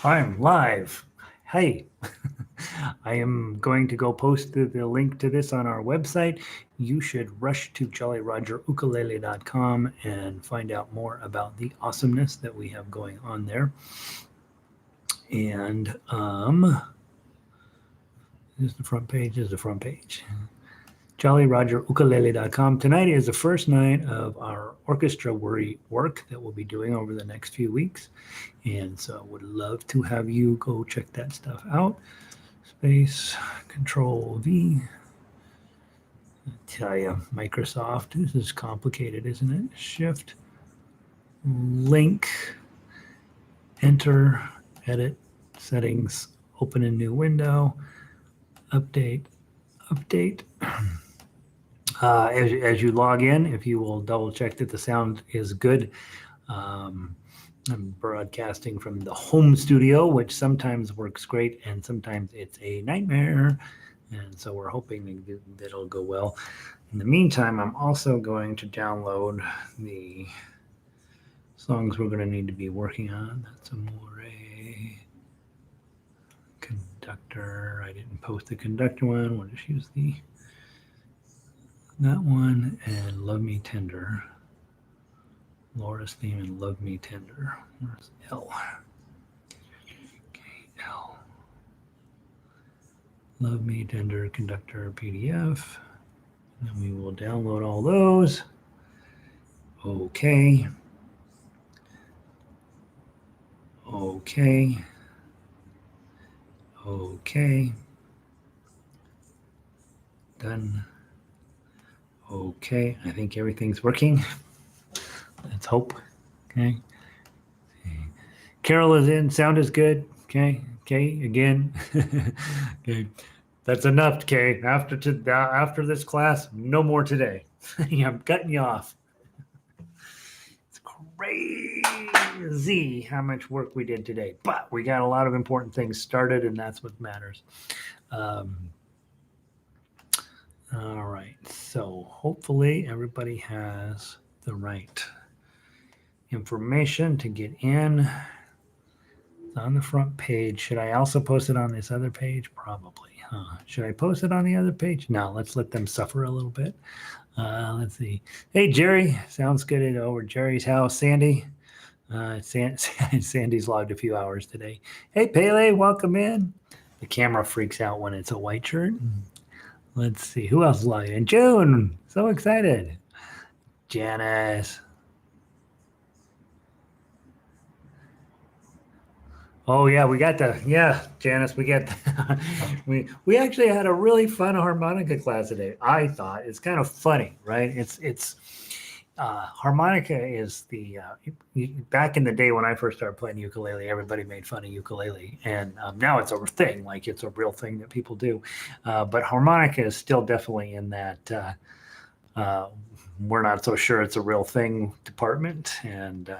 I'm live. Hey, I am going to go post the link to this on our website. You should rush to jollyrogerukulele.com and find out more about the awesomeness that we have going on there. And is the front page? Is the front page. jollyrogerukulele.com. Tonight is the first night of our orchestra work that we'll be doing over the next few weeks. And so would love to have you go check that stuff out. Space, Control V. I tell you, Microsoft, this is complicated, isn't it? Shift, link, enter, edit, settings, open a new window, update. As you log in, if you will double check that the sound is good. I'm broadcasting from the home studio, which sometimes works great and sometimes it's a nightmare. And so we're hoping that it'll go well. In the meantime, I'm also going to download the songs we're going to need to be working on. That's Amore, Conductor. I didn't post the Conductor one. We'll just use that one, and Love Me Tender. Laura's theme and Love Me Tender. Where's L? Okay, L. Love Me Tender, Conductor, PDF. And then we will download all those. Okay. Okay. Okay. Done. Okay, I think everything's working. Let's hope. Okay. Carol is in. Sound is good. Okay. Okay. Again. Okay. That's enough. Okay. After this class, no more today. I'm cutting you off. It's crazy how much work we did today, but we got a lot of important things started, and that's what matters. All right. So hopefully everybody has the right information to get in. It's on the front page. Should I also post it on this other page? Probably. Should I post it on the other page? No, let's let them suffer a little bit. Let's see. Hey, Jerry. Sounds good over Jerry's house. Sandy. Sandy's logged a few hours today. Hey, Pele, welcome in. The camera freaks out when it's a white shirt. Let's see. Who else is logged in? June. So excited. Janice. Oh yeah, Janice, we got we actually had a really fun harmonica class today. I thought it's kind of funny, right? It's harmonica is the back in the day when I first started playing ukulele, everybody made fun of ukulele, and now it's a thing, like it's a real thing that people do. But harmonica is still definitely in that we're not so sure it's a real thing department, and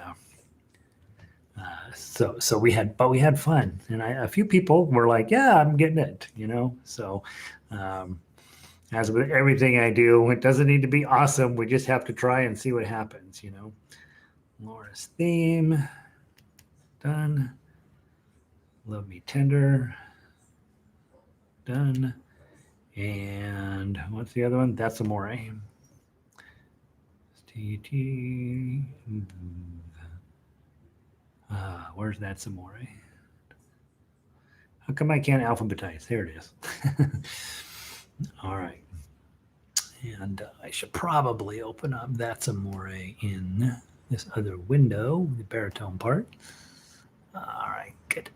so we had fun, and a few people were like, yeah, I'm getting it, so as with everything I do, it doesn't need to be awesome. We just have to try and see what happens, Laura's theme, done. Love Me Tender, done. And what's the other one? That's Amore. TT. Where's that Amore? How come I can't alphabetize? There it is. All right. And I should probably open up That's Amore in this other window, the baritone part. All right, good.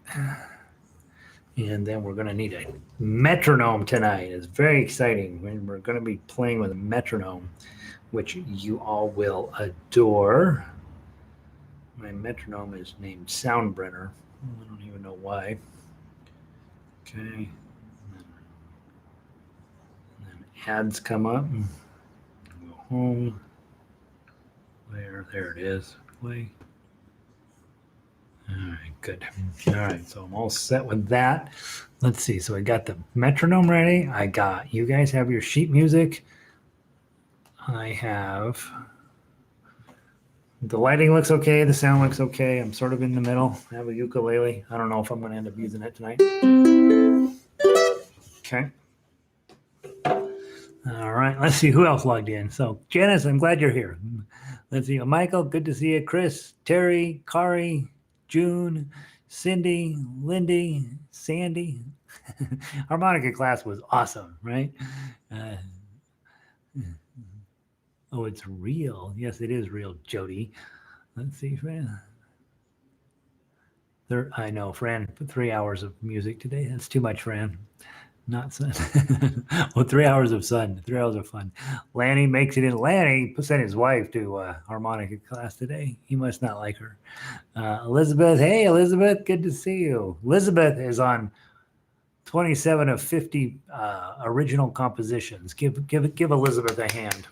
And then we're going to need a metronome tonight. It's very exciting. We're going to be playing with a metronome, which you all will adore. My metronome is named Soundbrenner. I don't even know why. Okay. And then ads come up. Go home. There it is. Play. All right, good. All right, so I'm all set with that. Let's see. So I got the metronome ready. You guys have your sheet music. I have The lighting looks okay. The sound looks okay. I'm sort of in the middle. I have a ukulele. I don't know if I'm going to end up using it tonight. Okay. All right. Let's see who else logged in. So, Janice, I'm glad you're here. Let's see. Michael, good to see you. Chris, Terry, Kari, June, Cindy, Lindy, Sandy. Harmonica class was awesome, right? Oh, it's real. Yes, it is real, Jody. Let's see, Fran. I know, Fran, 3 hours of music today. That's too much, Fran. Not sun. Well, 3 hours of sun, 3 hours of fun. Lanny makes it in. Lanny sent his wife to harmonica class today. He must not like her. Elizabeth, hey, Elizabeth, good to see you. Elizabeth is on 27 of 50 original compositions. Give Elizabeth a hand.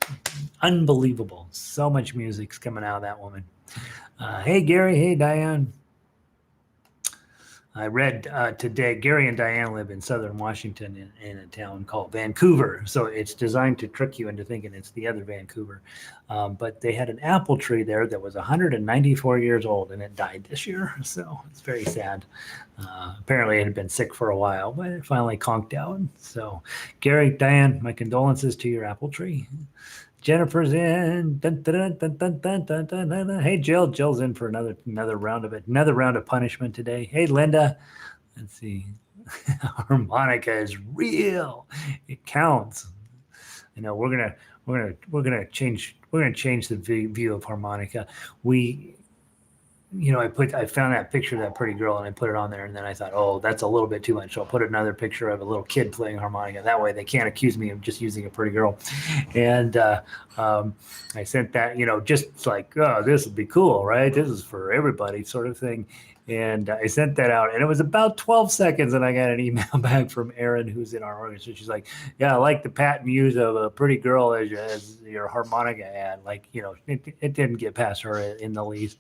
Unbelievable. So much music's coming out of that woman. Hey, Gary. Hey, Diane. I read today, Gary and Diane live in southern Washington in a town called Vancouver. So it's designed to trick you into thinking it's the other Vancouver. But they had an apple tree there that was 194 years old and it died this year. So it's very sad. Apparently it had been sick for a while, but it finally conked out. So Gary, Diane, my condolences to your apple tree. Jennifer's in. Dun, dun, dun, dun, dun, dun, dun, dun, dun. Hey, Jill. Jill's in for another round of it. Another round of punishment today. Hey, Linda. Let's see. Harmonica is real. It counts. You know, we're gonna change the view of harmonica. I found that picture of that pretty girl and I put it on there, and then I thought, oh, that's a little bit too much. So I'll put another picture of a little kid playing harmonica. That way they can't accuse me of just using a pretty girl. And I sent that, just like, oh, this would be cool, right? This is for everybody sort of thing. And I sent that out, and it was about 12 seconds, and I got an email back from Erin, who's in our orchestra. She's like, yeah, I like the pat and use of a pretty girl as your harmonica ad. Like, it didn't get past her in the least.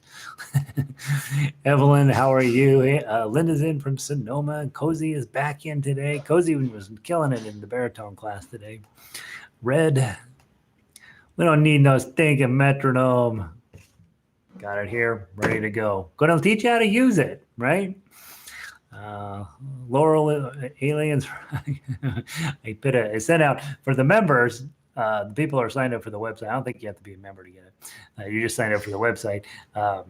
Evelyn, how are you? Linda's in from Sonoma. Cozy is back in today. Cozy was killing it in the baritone class today. Red, we don't need no stinking metronome. Got it here, ready to go. Gonna teach you how to use it, right? Laurel, aliens. I sent out for the members. The people are signed up for the website. I don't think you have to be a member to get it. You just sign up for the website. I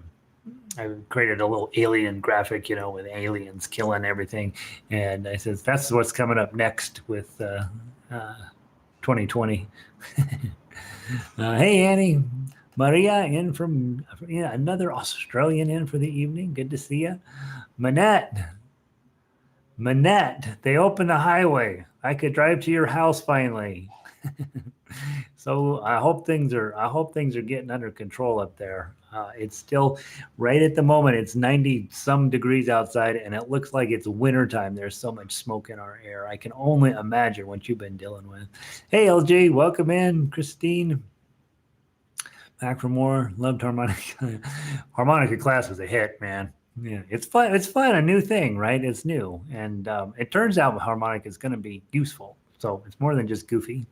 created a little alien graphic, with aliens killing everything. And I said, that's what's coming up next with 2020. Hey, Annie. Maria in from another Australian in for the evening. Good to see you. Manette, they opened the highway. I could drive to your house finally. So I hope things are getting under control up there. It's still right at the moment. It's 90 some degrees outside, and it looks like it's wintertime. There's so much smoke in our air. I can only imagine what you've been dealing with. Hey, LG, welcome in. Christine. Back for more. Loved harmonica. Harmonica class was a hit, man. Yeah, it's fun. It's fun. A new thing, right? It's new, and it turns out harmonica is going to be useful. So it's more than just goofy.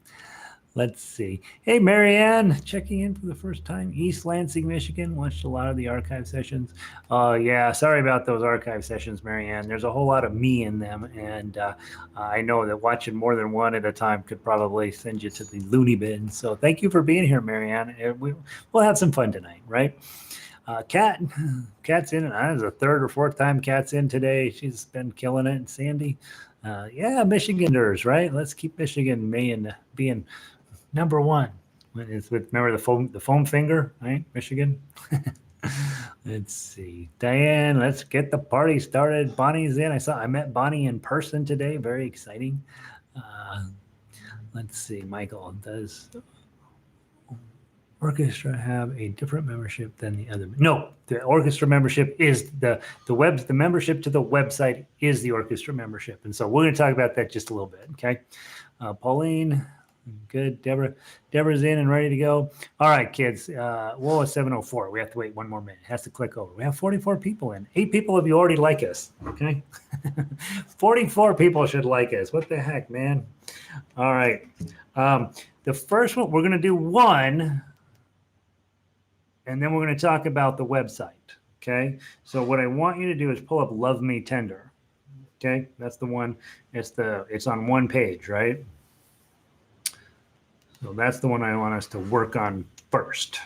Let's see. Hey, Marianne, checking in for the first time. East Lansing, Michigan. Watched a lot of the archive sessions. Yeah, sorry about those archive sessions, Marianne. There's a whole lot of me in them, and I know that watching more than one at a time could probably send you to the loony bin. So thank you for being here, Marianne. We'll have some fun tonight, right? Kat's in, and I was the third or fourth time Kat's in today. She's been killing it. And Sandy, yeah, Michiganders, right? Let's keep Michigan being number one. Remember the foam finger, right? Michigan. Let's see. Diane, let's get the party started. Bonnie's in. I met Bonnie in person today. Very exciting. Let's see. Michael, does orchestra have a different membership than the other? No, the orchestra membership is the membership to the website is the orchestra membership. And so we're going to talk about that just a little bit. Okay. Pauline. Good. Deborah's in and ready to go. All right, kids. Well, it's 7:04. We have to wait one more minute. It has to click over. We have 44 people in. 8 people of you already like us. Okay. 44 people should like us. What the heck, man? All right. The first one, we're going to do one, and then we're going to talk about the website. Okay. So what I want you to do is pull up Love Me Tender. Okay. That's the one. It's on one page, right? So that's the one I want us to work on first.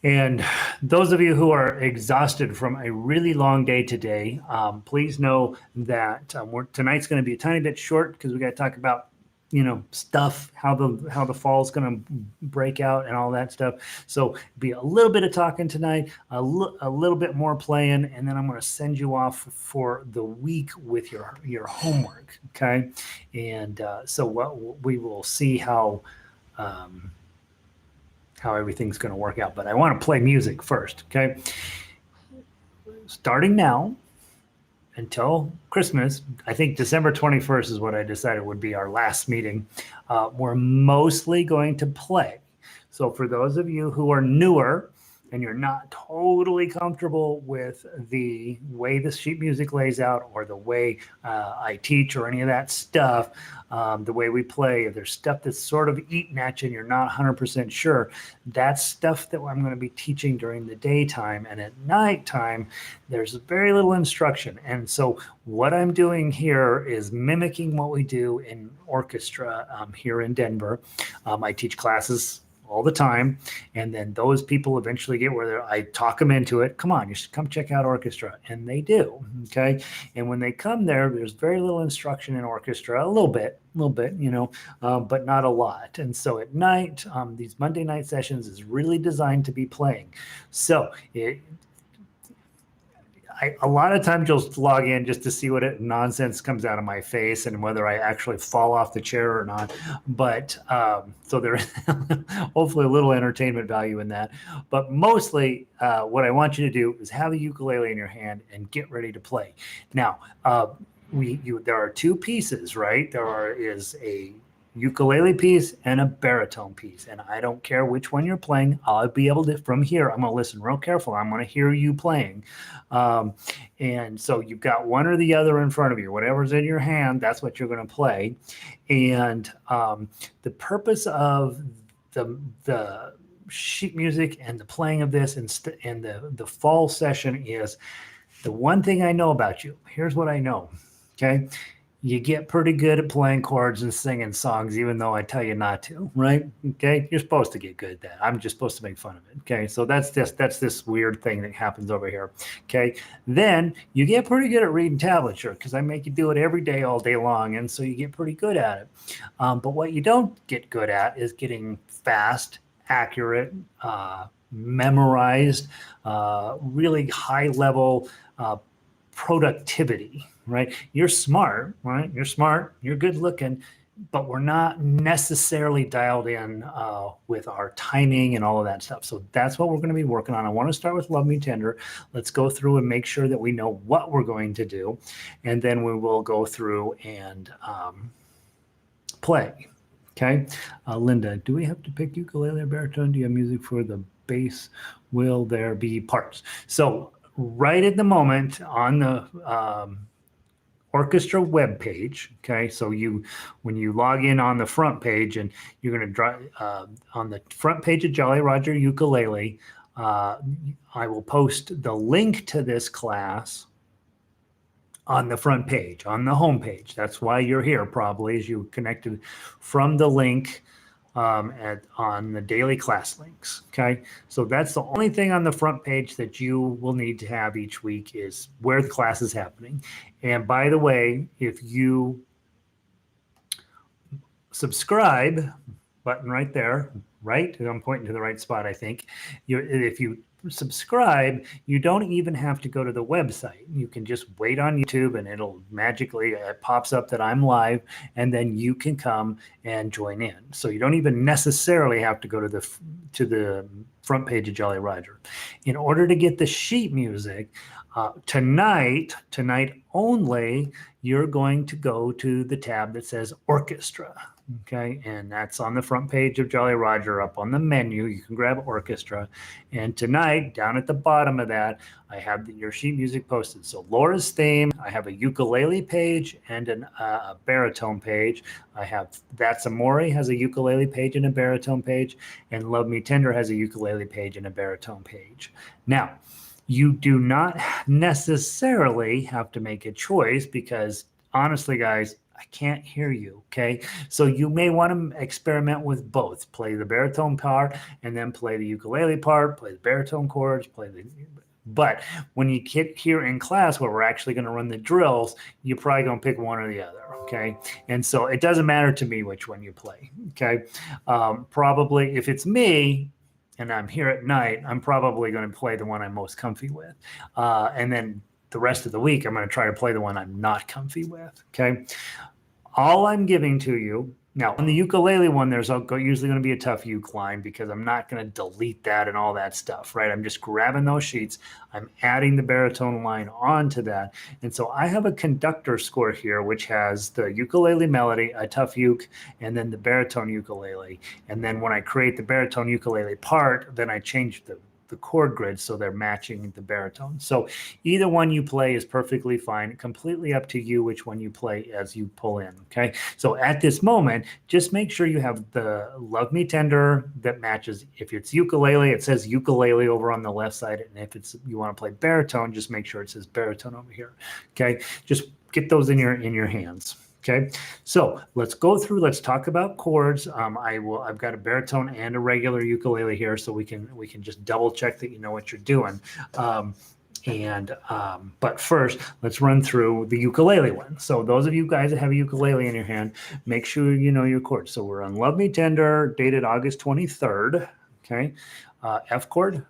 And those of you who are exhausted from a really long day today, please know that tonight's going to be a tiny bit short because we got to talk about, stuff, how the fall is going to break out and all that stuff. So be a little bit of talking tonight, a little bit more playing, and then I'm going to send you off for the week with your homework. Okay, and so we will see how everything's going to work out. But I want to play music first, okay? Starting now until Christmas, I think December 21st is what I decided would be our last meeting. We're mostly going to play. So for those of you who are newer and you're not totally comfortable with the way the sheet music lays out or the way I teach or any of that stuff, the way we play, if there's stuff that's sort of eating at you and you're not 100% sure, that's stuff that I'm going to be teaching during the daytime. And at nighttime, there's very little instruction. And so what I'm doing here is mimicking what we do in orchestra here in Denver. I teach classes all the time. And then those people eventually get where I talk them into it. Come on, you should come check out orchestra. And they do. Okay. And when they come there's very little instruction in orchestra, a little bit, but not a lot. And so at night, these Monday night sessions is really designed to be playing. So a lot of times you'll log in just to see what nonsense comes out of my face and whether I actually fall off the chair or not. But so there's hopefully a little entertainment value in that. But mostly what I want you to do is have a ukulele in your hand and get ready to play. Now, there are two pieces, right? There is a ukulele piece and a baritone piece. And I don't care which one you're playing. I'll be able to, from here, I'm going to listen real careful. I'm going to hear you playing. And so you've got one or the other in front of you. Whatever's in your hand, that's what you're going to play. And the purpose of the sheet music and the playing of this and the fall session is the one thing I know about you. Here's what I know. Okay. You get pretty good at playing chords and singing songs, even though I tell you not to, right? Okay, you're supposed to get good at that. I'm just supposed to make fun of it. Okay, so that's this weird thing that happens over here. Okay, then you get pretty good at reading tablature because I make you do it every day, all day long, and so you get pretty good at it. But what you don't get good at is getting fast, accurate, memorized, really high level productivity. Right? You're smart, right? You're smart, you're good looking, but we're not necessarily dialed in with our timing and all of that stuff. So that's what we're going to be working on. I want to start with Love Me Tender. Let's go through and make sure that we know what we're going to do. And then we will go through and play. Okay. Linda, do we have to pick ukulele or baritone? Do you have music for the bass? Will there be parts? So right at the moment on the orchestra web page. Okay, so when you log in on the front page, and you're going to drive on the front page of Jolly Roger Ukulele, I will post the link to this class on the front page, on the home page. That's why you're here, probably, as you connected from the link on the daily class links. Okay, so that's the only thing on the front page that you will need to have each week is where the class is happening. And by the way, if you subscribe, button right there, right? I'm pointing to the right spot, I think. If you subscribe, you don't even have to go to the website. You can just wait on YouTube and it'll magically, it pops up that I'm live, and then you can come and join in. So you don't even necessarily have to go to the front page of Jolly Roger. In order to get the sheet music, tonight only, you're going to go to the tab that says Orchestra. Okay, and that's on the front page of Jolly Roger up on the menu. You can grab Orchestra. And tonight, down at the bottom of that, I have your sheet music posted. So Laura's theme, I have a ukulele page and a baritone page. I have That's Amore has a ukulele page and a baritone page, and Love Me Tender has a ukulele page and a baritone page. Now, you do not necessarily have to make a choice because honestly, guys, I can't hear you. Okay. So you may want to experiment with both. Play the baritone part and then play the ukulele part, play the baritone chords, but when you get here in class where we're actually going to run the drills, you're probably going to pick one or the other. Okay. And so it doesn't matter to me which one you play. Okay. Probably if it's me, and I'm here at night, I'm probably going to play the one I'm most comfy with. And then the rest of the week, I'm going to try to play the one I'm not comfy with. Okay. All I'm giving to you now on the ukulele one, there's usually going to be a tough uke line because I'm not going to delete that and all that stuff, right? I'm just grabbing those sheets. I'm adding the baritone line onto that. And so I have a conductor score here, which has the ukulele melody, a tough uke, and then the baritone ukulele. And then when I create the baritone ukulele part, then I change the chord grid so they're matching the baritone. So either one you play is perfectly fine. Completely up to you which one you play as you pull in. Okay. So at this moment, just make sure you have the Love Me Tender that matches. If it's ukulele, it says ukulele over on the left side. And if you want to play baritone, just make sure it says baritone over here. Okay. Just get those in your hands. Okay, so let's go through. Let's talk about chords. I've got a baritone and a regular ukulele here, so we can just double check that you know what you're doing. But first, let's run through the ukulele one. So those of you guys that have a ukulele in your hand, make sure you know your chords. So we're on Love Me Tender, dated August 23rd. Okay, F chord,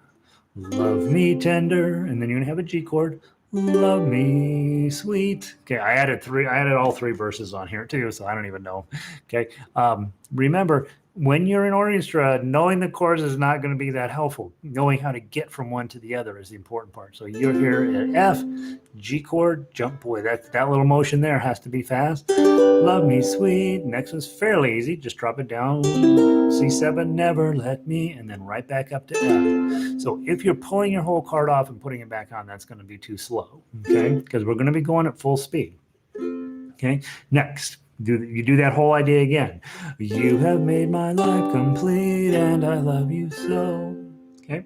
Love Me Tender, and then you're gonna have a G chord. Love me sweet. Okay, I added all three verses on here too, so I don't even know. Okay, remember when you're in orchestra, knowing the chords is not going to be that helpful. Knowing how to get from one to the other is the important part. So you're here at F, G chord, jump. Boy, that little motion there has to be fast. Love me sweet. Next one's fairly easy. Just drop it down. C7, never let me, and then right back up to F. So if you're pulling your whole card off and putting it back on, that's going to be too slow. Okay, because we're going to be going at full speed. Okay, next. You do that whole idea again. You have made my life complete and I love you so. Okay.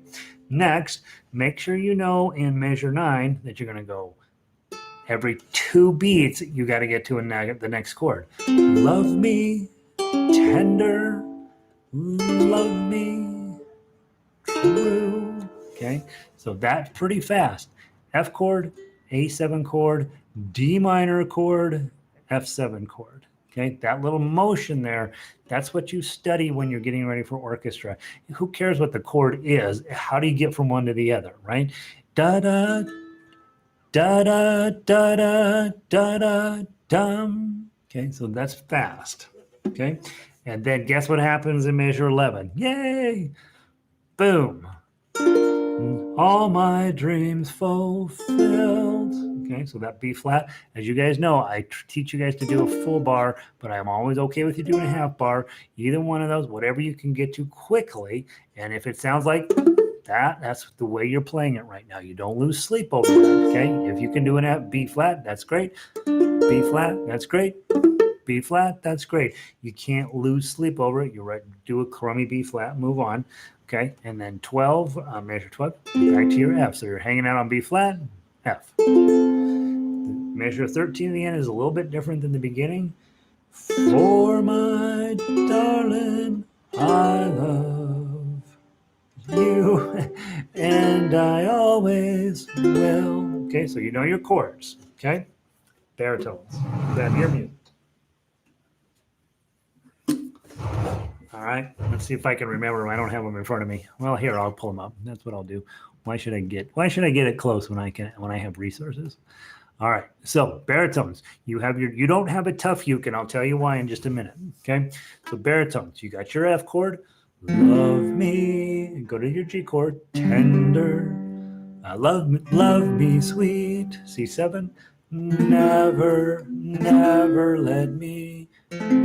Next, make sure you know in measure 9 that you're going to go every 2 beats, you got to get to the next chord. Love me tender, love me true. Okay. So that's pretty fast. F chord, A7 chord, D minor chord, F7 chord. Okay, that little motion there, that's what you study when you're getting ready for orchestra. Who cares what the chord is? How do you get from one to the other, right? Da da da da da da da da dum. Okay, so that's fast. Okay, and then guess what happens in measure 11? Yay! Boom! All my dreams fulfilled. Okay, so that B flat. As you guys know, I teach you guys to do a full bar, but I'm always okay with you doing a half bar. Either one of those, whatever you can get to quickly. And if it sounds like that, that's the way you're playing it right now. You don't lose sleep over that. Okay, if you can do an F, B flat, that's great. B flat, that's great. B flat, that's great. You can't lose sleep over it. You're right. Do a crummy B flat, move on. Okay, and then 12, measure 12, back to your F. So you're hanging out on B flat, F. Measure 13 at the end is a little bit different than the beginning. For my darling, I love you, and I always will. Okay, so you know your chords. Okay, baritones. Grab your mute. All right, let's see if I can remember them. I don't have them in front of me. Well, here, I'll pull them up. That's what I'll do. Why should I get it close when I have resources? All right, so baritones. You don't have a tough uke, and I'll tell you why in just a minute. Okay, so baritones. You got your F chord, love me. Go to your G chord, tender. Love me sweet. C7. Never let me.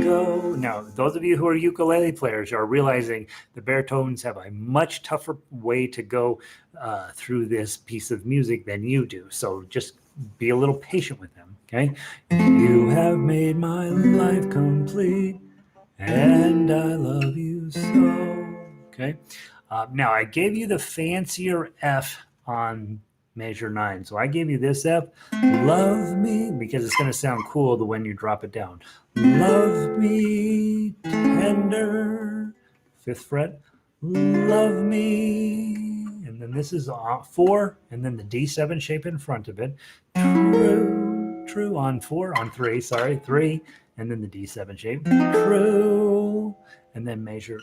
go. Now, those of you who are ukulele players are realizing the baritones have a much tougher way to go through this piece of music than you do. So just be a little patient with them, okay? You have made my life complete, and I love you so, okay? Now, I gave you the fancier F on measure 9. So I gave you this F, love me, because it's going to sound cool when you drop it down. Love me tender, 5th fret, love me, and then this is 4, and then the D7 shape in front of it, true on 4, on 3, sorry, 3, and then the D7 shape, true, and then measure,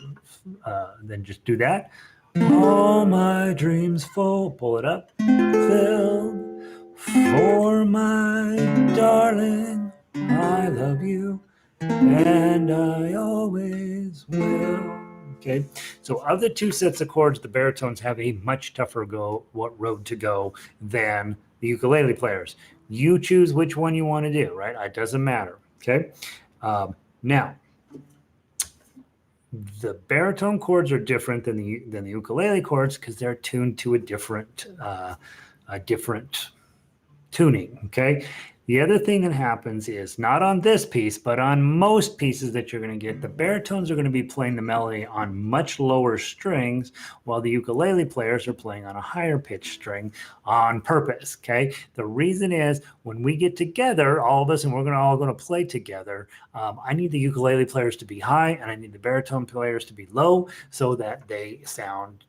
then just do that. All my dreams full, pull it up, filled for my darling, I love you, and I always will. Okay, so of the 2 sets of chords, the baritones have a much tougher road to go than the ukulele players. You choose which one you want to do, right? It doesn't matter, okay? Now, the baritone chords are different than the ukulele chords because they're tuned to a different tuning, okay? The other thing that happens is, not on this piece, but on most pieces that you're going to get, the baritones are going to be playing the melody on much lower strings, while the ukulele players are playing on a higher pitched string on purpose, okay? The reason is, when we get together, all of us, and we're all going to play together, I need the ukulele players to be high, and I need the baritone players to be low, so that they sound,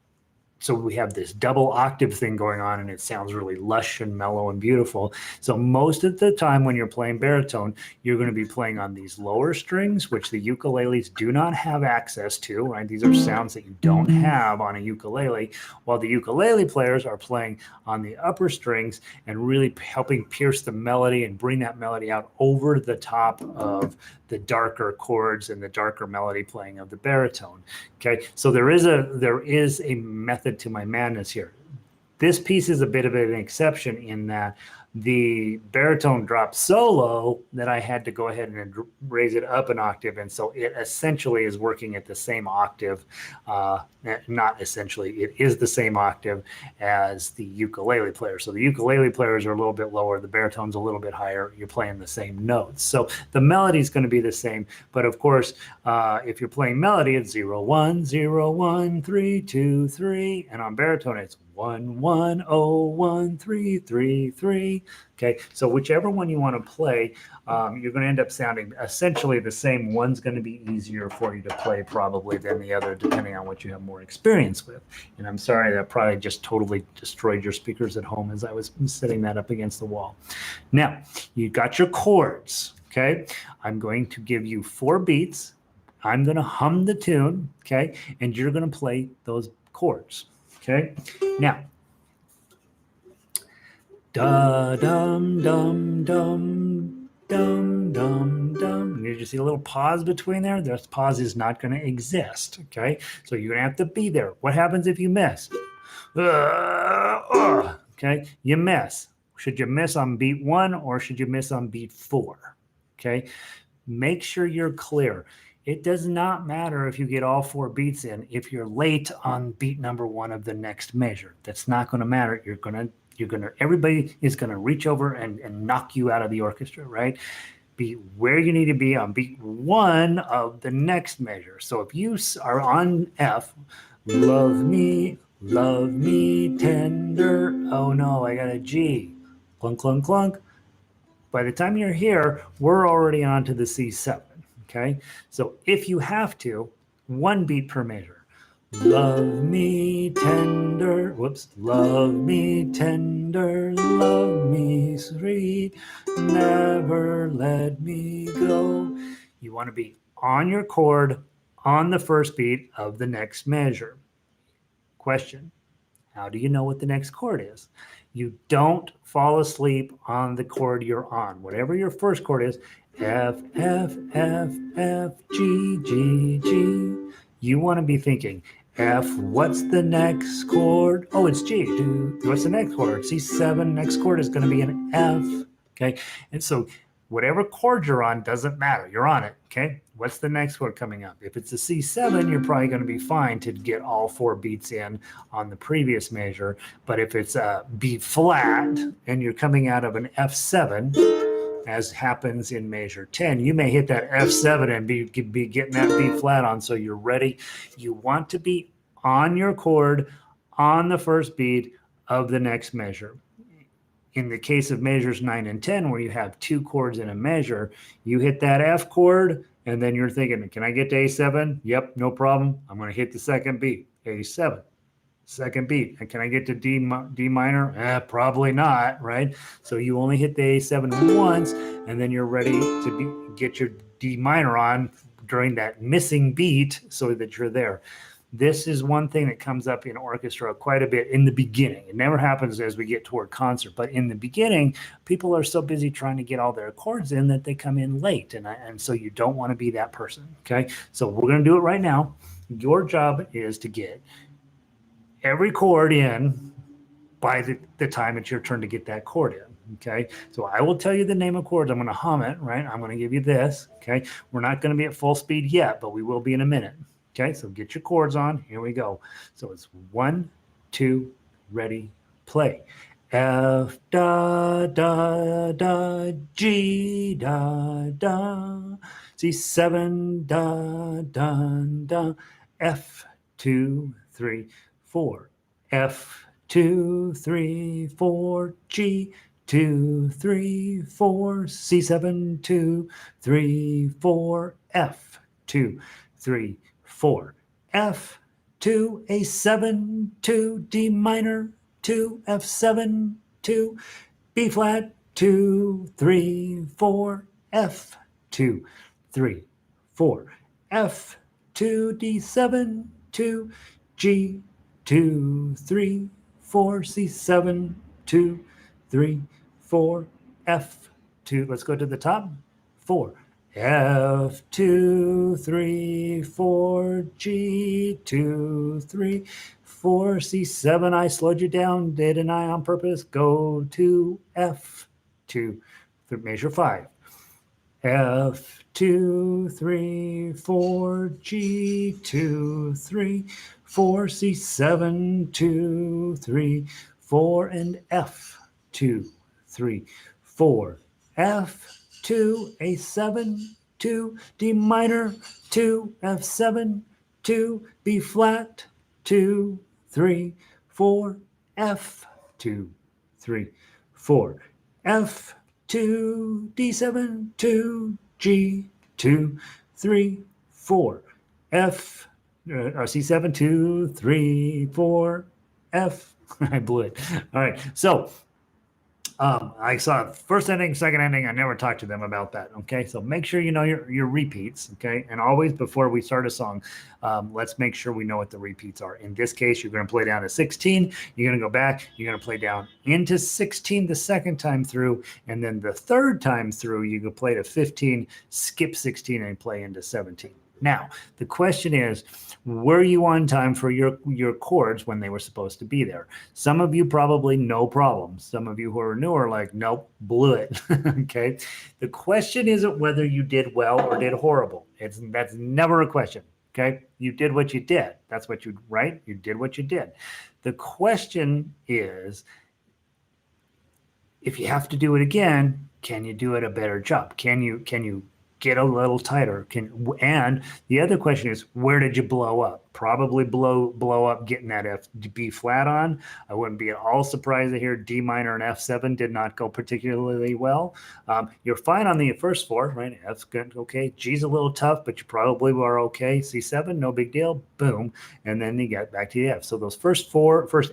so we have this double octave thing going on, and it sounds really lush and mellow and beautiful. So most of the time when you're playing baritone, you're going to be playing on these lower strings, which the ukuleles do not have access to, right? These are sounds that you don't have on a ukulele, while the ukulele players are playing on the upper strings and really helping pierce the melody and bring that melody out over the top of the darker chords and the darker melody playing of the baritone. Okay, so there is a method to my madness here. This piece is a bit of an exception in that the baritone dropped so low that I had to go ahead and raise it up an octave, and so it essentially is working at the same octave, not essentially, it is the same octave as the ukulele player. So the ukulele players are a little bit lower, the baritone's a little bit higher, you're playing the same notes. So the melody is going to be the same, but of course, if you're playing melody, it's 0, 1, 0, 1, 3, 2, 3, and on baritone, it's 1, 1, 0, 1, 3, 3, 3. Okay, so whichever one you want to play, you're going to end up sounding essentially the same. One's going to be easier for you to play probably than the other, depending on what you have more experience with. And I'm sorry, that probably just totally destroyed your speakers at home as I was setting that up against the wall. Now, you got your chords, okay? I'm going to give you 4 beats. I'm going to hum the tune, okay? And you're going to play those chords. Okay, now, da dum dum dum dum dum dum. You just see a little pause between there. This pause is not going to exist. Okay, so you're going to have to be there. What happens if you miss? Okay, you miss. Should you miss on beat 1 or should you miss on beat 4? Okay, make sure you're clear. It does not matter if you get all 4 beats in if you're late on beat number 1 of the next measure. That's not going to matter. Everybody is going to reach over and knock you out of the orchestra, right? Be where you need to be on beat 1 of the next measure. So if you are on F, love me tender. Oh no, I got a G. Clunk, clunk, clunk. By the time you're here, we're already on to the C7. Okay, so if you have to, 1 beat per measure. Love me tender, love me tender, love me sweet, never let me go. You want to be on your chord on the first beat of the next measure. Question, how do you know what the next chord is? You don't fall asleep on the chord you're on. Whatever your first chord is, F, F, F, F, G, G, G. You want to be thinking, F, what's the next chord? Oh, it's G. What's the next chord? C7, next chord is going to be an F. Okay, and so whatever chord you're on doesn't matter. You're on it, okay? What's the next chord coming up? If it's a C7, you're probably going to be fine to get all 4 beats in on the previous measure. But if it's a B flat and you're coming out of an F7, as happens in measure 10, you may hit that F7 and be getting that B flat on, so you're ready. You want to be on your chord on the first beat of the next measure. In the case of measures 9 and 10, where you have 2 chords in a measure, you hit that F chord, and then you're thinking, can I get to A7? Yep, no problem. I'm going to hit the second beat, A7, second beat. And can I get to D minor? Probably not, right? So you only hit the A7 once, and then you're ready to get your D minor on during that missing beat so that you're there. This is one thing that comes up in orchestra quite a bit in the beginning. It never happens as we get toward concert, but in the beginning, people are so busy trying to get all their chords in that they come in late, and so you don't want to be that person, okay? So we're going to do it right now. Your job is to get every chord in by the time it's your turn to get that chord in, okay? So I will tell you the name of chords. I'm going to hum it, right? I'm going to give you this, okay? We're not going to be at full speed yet, but we will be in a minute. Okay, so get your chords on. Here we go. So it's 1, 2, ready, play. F, da, da, da, G, da, da. C7, da, da, da. F, 2, 3, 4. F, 2, 3, 4. G, 2, 3, 4. C7, 2, 3, 4. F, 2, 3, 4, F, 2, A7, 2, D minor, 2, F7, 2, B flat, 2, 3, 4, F, 2, 3, 4, F, 2, D7, 2, G, 2, 3, 4, C7, 2, 3, 4, F, 2, let's go to the top, 4, F, 2, 3, 4, G, 2, 3, 4, C7. I slowed you down, didn't I, on purpose? Go to F, 2, measure 5. F, 2, 3, 4, G, 2, 3, 4, C7, 2, 3, 4, and F, 2, 3, 4, F, 2, A7, 2, D minor, 2, F7, 2, B flat, 2, 3, 4, F, 2, 3, 4, F, 2, D7, 2, G, 2, 3, 4, F, C7, 2, 3, 4, F. I blew it. All right. So I saw first ending, second ending. I never talked to them about that. Okay, so make sure you know your repeats. Okay, and always before we start a song, let's make sure we know what the repeats are. In this case, you're going to play down to 16. You're going to go back. You're going to play down into 16 the second time through, and then the third time through, you can play to 15, skip 16, and play into 17. Now, the question is, were you on time for your chords when they were supposed to be there? Some of you probably no problem. Some of you who are new are like, nope, blew it. Okay. The question isn't whether you did well or did horrible. That's never a question. Okay. You did what you did. That's what you, right? You did what you did. The question is, if you have to do it again, can you do it a better job? Can you get a little tighter? And the other question is, where did you blow up? Probably blow up getting that F B flat on. I wouldn't be at all surprised to hear D minor and F7 did not go particularly well. You're fine on the first 4, right? F's good, okay. G's a little tough, but you probably are okay. C7, no big deal. Boom, and then you get back to the F. So those first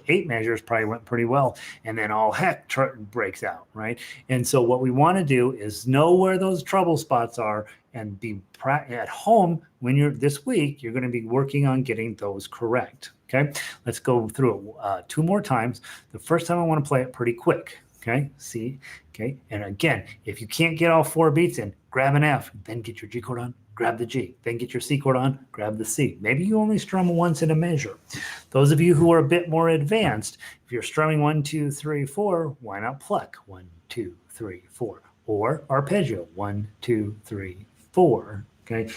8 measures probably went pretty well, and then all heck breaks out, right? And so what we want to do is know where those trouble spots are and be at home when you're this week. You're going to be working on getting those correct. Okay, let's go through it 2 more times. The first time I want to play it pretty quick. Okay, C. Okay, and again, if you can't get all 4 beats in, grab an F, then get your G chord on, grab the G, then get your C chord on, grab the C. Maybe you only strum once in a measure. Those of you who are a bit more advanced, if you're strumming 1, 2, 3, 4, why not pluck 1, 2, 3, 4? or arpeggio, 1, 2, 3, 4. Okay.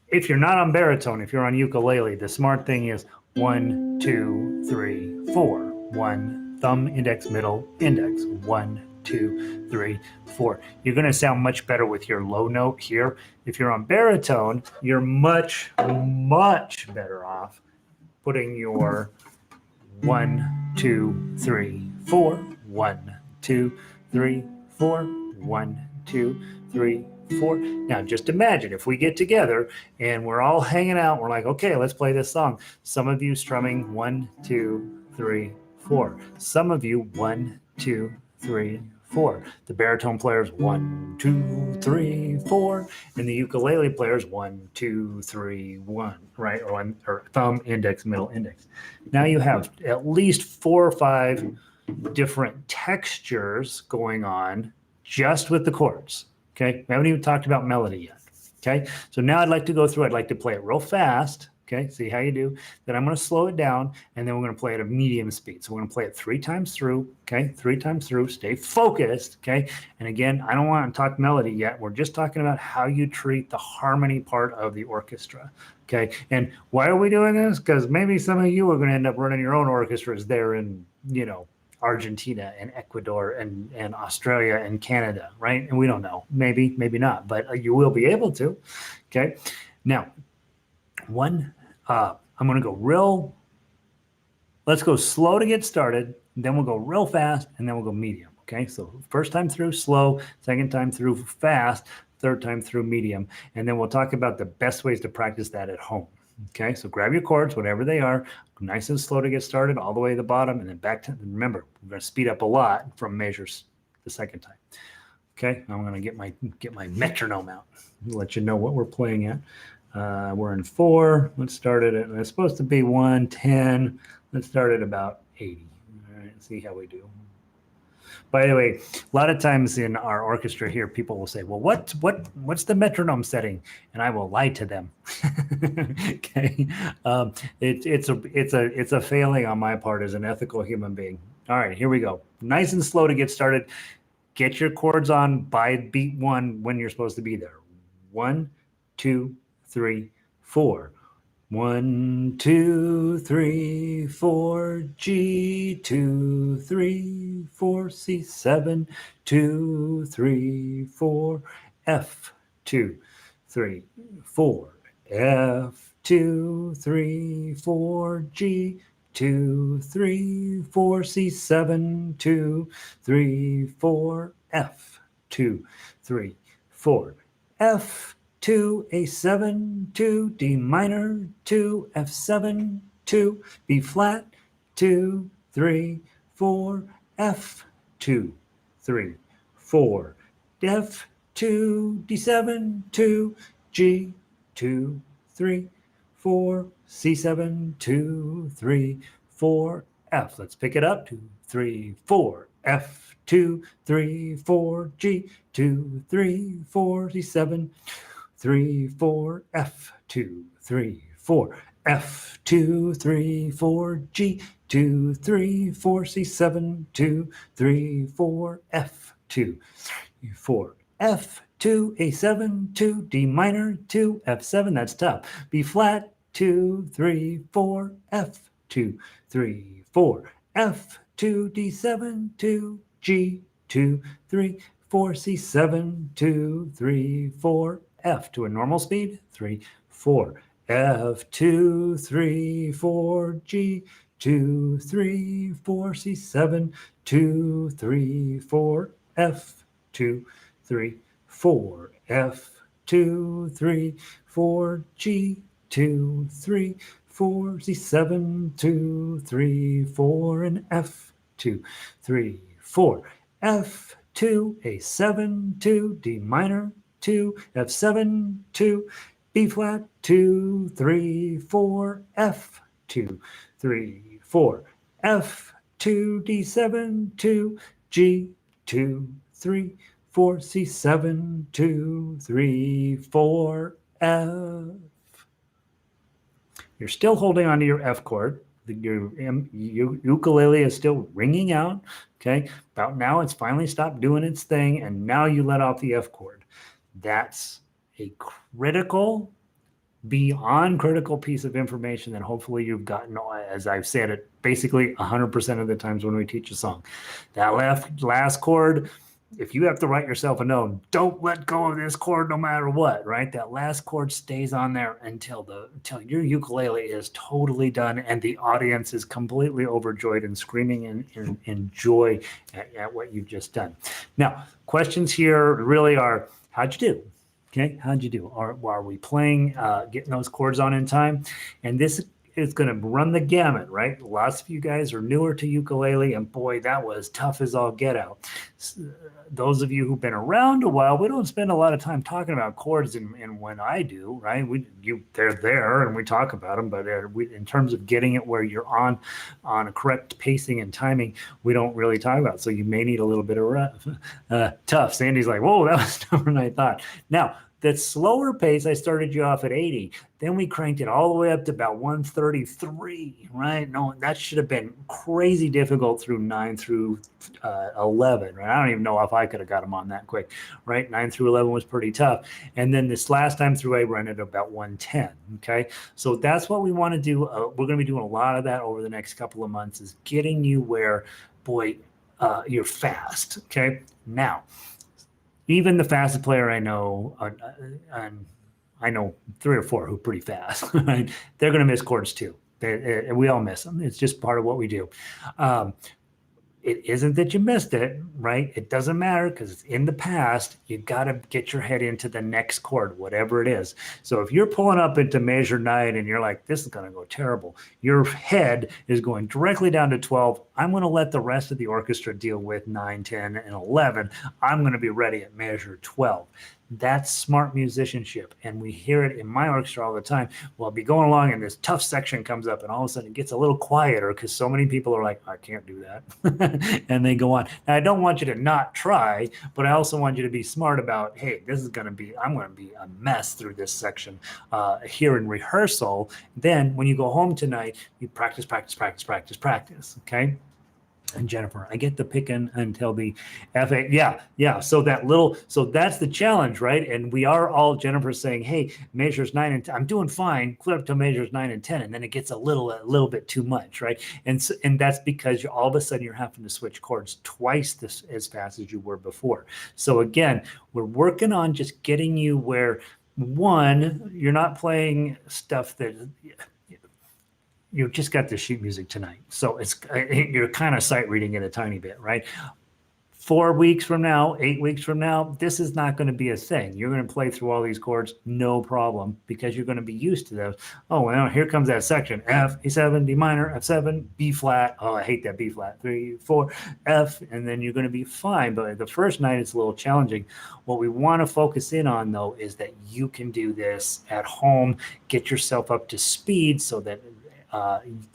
If you're not on baritone, if you're on ukulele, the smart thing is 1, 2, 3, 4. 1, thumb, index, middle, index. 1, 2, 3, 4. You're going to sound much better with your low note here. If you're on baritone, you're much, much better off putting your 1, 2, 3, 4. 1, 2, 3, 4. 1, 2, 3, 4. Now, just imagine if we get together and we're all hanging out, we're like, okay, let's play this song. Some of you strumming 1, 2, 3, 4. Some of you 1, 2, 3, 4. The baritone players 1, 2, 3, 4, and the ukulele players 1, 2, 3, 1, right? Or thumb, index, middle, index. Now you have at least 4 or 5 different textures going on just with the chords. Okay, we haven't even talked about melody yet. Okay, so now I'd like to go through. I'd like to play it real fast. Okay, see how you do. Then I'm going to slow it down, and then we're going to play at a medium speed. So we're going to play it 3 times through. Okay, 3 times through. Stay focused. Okay, and again, I don't want to talk melody yet. We're just talking about how you treat the harmony part of the orchestra. Okay, and why are we doing this? Because maybe some of you are going to end up running your own orchestras there in, Argentina and Ecuador and Australia and Canada, right? And we don't know, maybe not, but you will be able to. Okay. Now, I'm going to go let's go slow to get started. Then we'll go real fast and then we'll go medium. Okay. So first time through slow, second time through fast, third time through medium. And then we'll talk about the best ways to practice that at home. Okay, so grab your chords, whatever they are, nice and slow to get started, all the way to the bottom, and then back to, remember, we're going to speed up a lot from measures the second time. Okay, I'm going to get my metronome out, let you know what we're playing at. We're in 4. Let's start it it's supposed to be 110. Let's start at about 80. All right, see how we do. By the way, a lot of times in our orchestra here, people will say, well, what's the metronome setting? And I will lie to them. Okay. It's a failing on my part as an ethical human being. All right, here we go. Nice and slow to get started. Get your chords on by beat 1 when you're supposed to be there. 1, 2, 3, 4. 1, 2, 3, 4, G, 2, 3, 4, C, 7, 2, 3, 4, F, 2, 3, 4, F, 2, 3, 4, G, 2, 3, 4, C, 7, 2, 3, 4, F, 2, 3, 4, F, 2, A7, 2, D minor, 2, F7, 2, B flat, 2, 3, 4, F, 2, 3, 4, F, 2, D7, 2, G, 2, 3, 4, C7, 2, 3, 4, F. Let's pick it up. 2, 3, 4, F, 2, 3, 4, G, 2, 3, 4, C7, 3, 4, F, 2, 3, 4, F, 2, 3, 4, G, 2, 3, 4, C7, 2, 3, 4, F, 2, 3, 4, F, 2, A7, 2, D minor, 2, F7, that's tough. B flat, 2, 3, 4, F, 2, 3, 4, F, 2, D7, 2, G, 2, 3, 4, C7, 2, 3, 4, F to a normal speed, 3, 4, F, 2, 3, 4, G, 2, 3, 4, C7, 2, 3, 4, F, 2, 3, 4, F, 2, 3, 4, G, 2, 3, 4, C7, 2, 3, 4, and F, 2, 3, 4, F, 2, A7, 2, D minor, 2, F7, 2, B flat, 2, 3, 4, F, 2, 3, 4, F, 2, D7, 2, G, 2, 3, 4, C7, 2, 3, 4, F. You're still holding onto your F chord. your ukulele is still ringing out. Okay. About now, it's finally stopped doing its thing. And now you let off the F chord. That's a critical, beyond critical piece of information that hopefully you've gotten, as I've said it, basically 100% of the times when we teach a song. That last chord, if you have to write yourself a note, don't let go of this chord no matter what, right? That last chord stays on there until your ukulele is totally done and the audience is completely overjoyed and screaming in joy at what you've just done. Now, questions here really are, how'd you do? Okay, how'd you do? Are we playing, getting those chords on in time? And this is going to run the gamut, right? Lots of you guys are newer to ukulele, and boy, that was tough as all get out. Those of you who've been around a while, we don't spend a lot of time talking about chords, and when I do, right, they're there and we talk about them, but in terms of getting it where you're on a correct pacing and timing, we don't really talk about it. So you may need a little bit of tough. Sandy's like, whoa, that was tougher than I thought. Now, that slower pace, I started you off at 80. Then we cranked it all the way up to about 133, right? No, that should have been crazy difficult through 9 through 11, right? I don't even know if I could have got them on that quick, right? 9 through 11 was pretty tough. And then this last time through 8, we're at about 110, okay? So that's what we want to do. We're going to be doing a lot of that over the next couple of months, is getting you where, boy, you're fast, okay? Now, even the fastest player I know, I know 3 or 4 who are pretty fast, right? They're going to miss chords too. We all miss them. It's just part of what we do. It isn't that you missed it, right? It doesn't matter because it's in the past. You got to get your head into the next chord, whatever it is. So if you're pulling up into measure 9 and you're like, this is going to go terrible, your head is going directly down to 12. I'm going to let the rest of the orchestra deal with 9, 10, and 11. I'm going to be ready at measure 12. That's smart musicianship. And we hear it in my orchestra all the time. Well, I'll be going along and this tough section comes up and all of a sudden it gets a little quieter because so many people are like, I can't do that. And they go on. Now, I don't want you to not try, but I also want you to be smart about, hey, I'm going to be a mess through this section here in rehearsal. Then when you go home tonight, you practice, okay? And Jennifer, I get the picking until the FA. Yeah. So that's the challenge, right? And we are all, Jennifer's saying, hey, measures 9 and 10, I'm doing fine, clear up to measures 9 and 10. And then it gets a little bit too much, right? And that's because all of a sudden you're having to switch chords twice as fast as you were before. So again, we're working on just getting you where, one, you're not playing stuff that, you just got the sheet music tonight. So you're kind of sight reading it a tiny bit, right? 4 weeks from now, 8 weeks from now, this is not going to be a thing. You're going to play through all these chords, no problem, because you're going to be used to those. Oh, well, here comes that section. F, A7, D minor, F7, B flat. Oh, I hate that B flat. 3, 4, F, and then you're going to be fine. But the first night, it's a little challenging. What we want to focus in on, though, is that you can do this at home, get yourself up to speed so that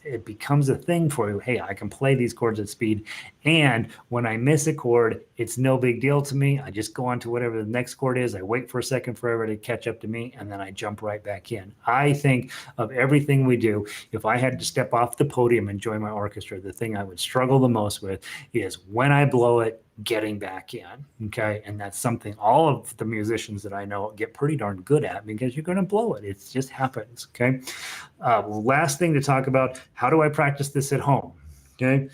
it becomes a thing for you. Hey, I can play these chords at speed. And when I miss a chord, it's no big deal to me. I just go on to whatever the next chord is. I wait for a second for everybody to catch up to me, and then I jump right back in. I think of everything we do, if I had to step off the podium and join my orchestra, the thing I would struggle the most with is when I blow it, getting back in, okay? And that's something all of the musicians that I know get pretty darn good at, because you're going to blow it. It just happens, okay? Last thing to talk about, how do I practice this at home, okay?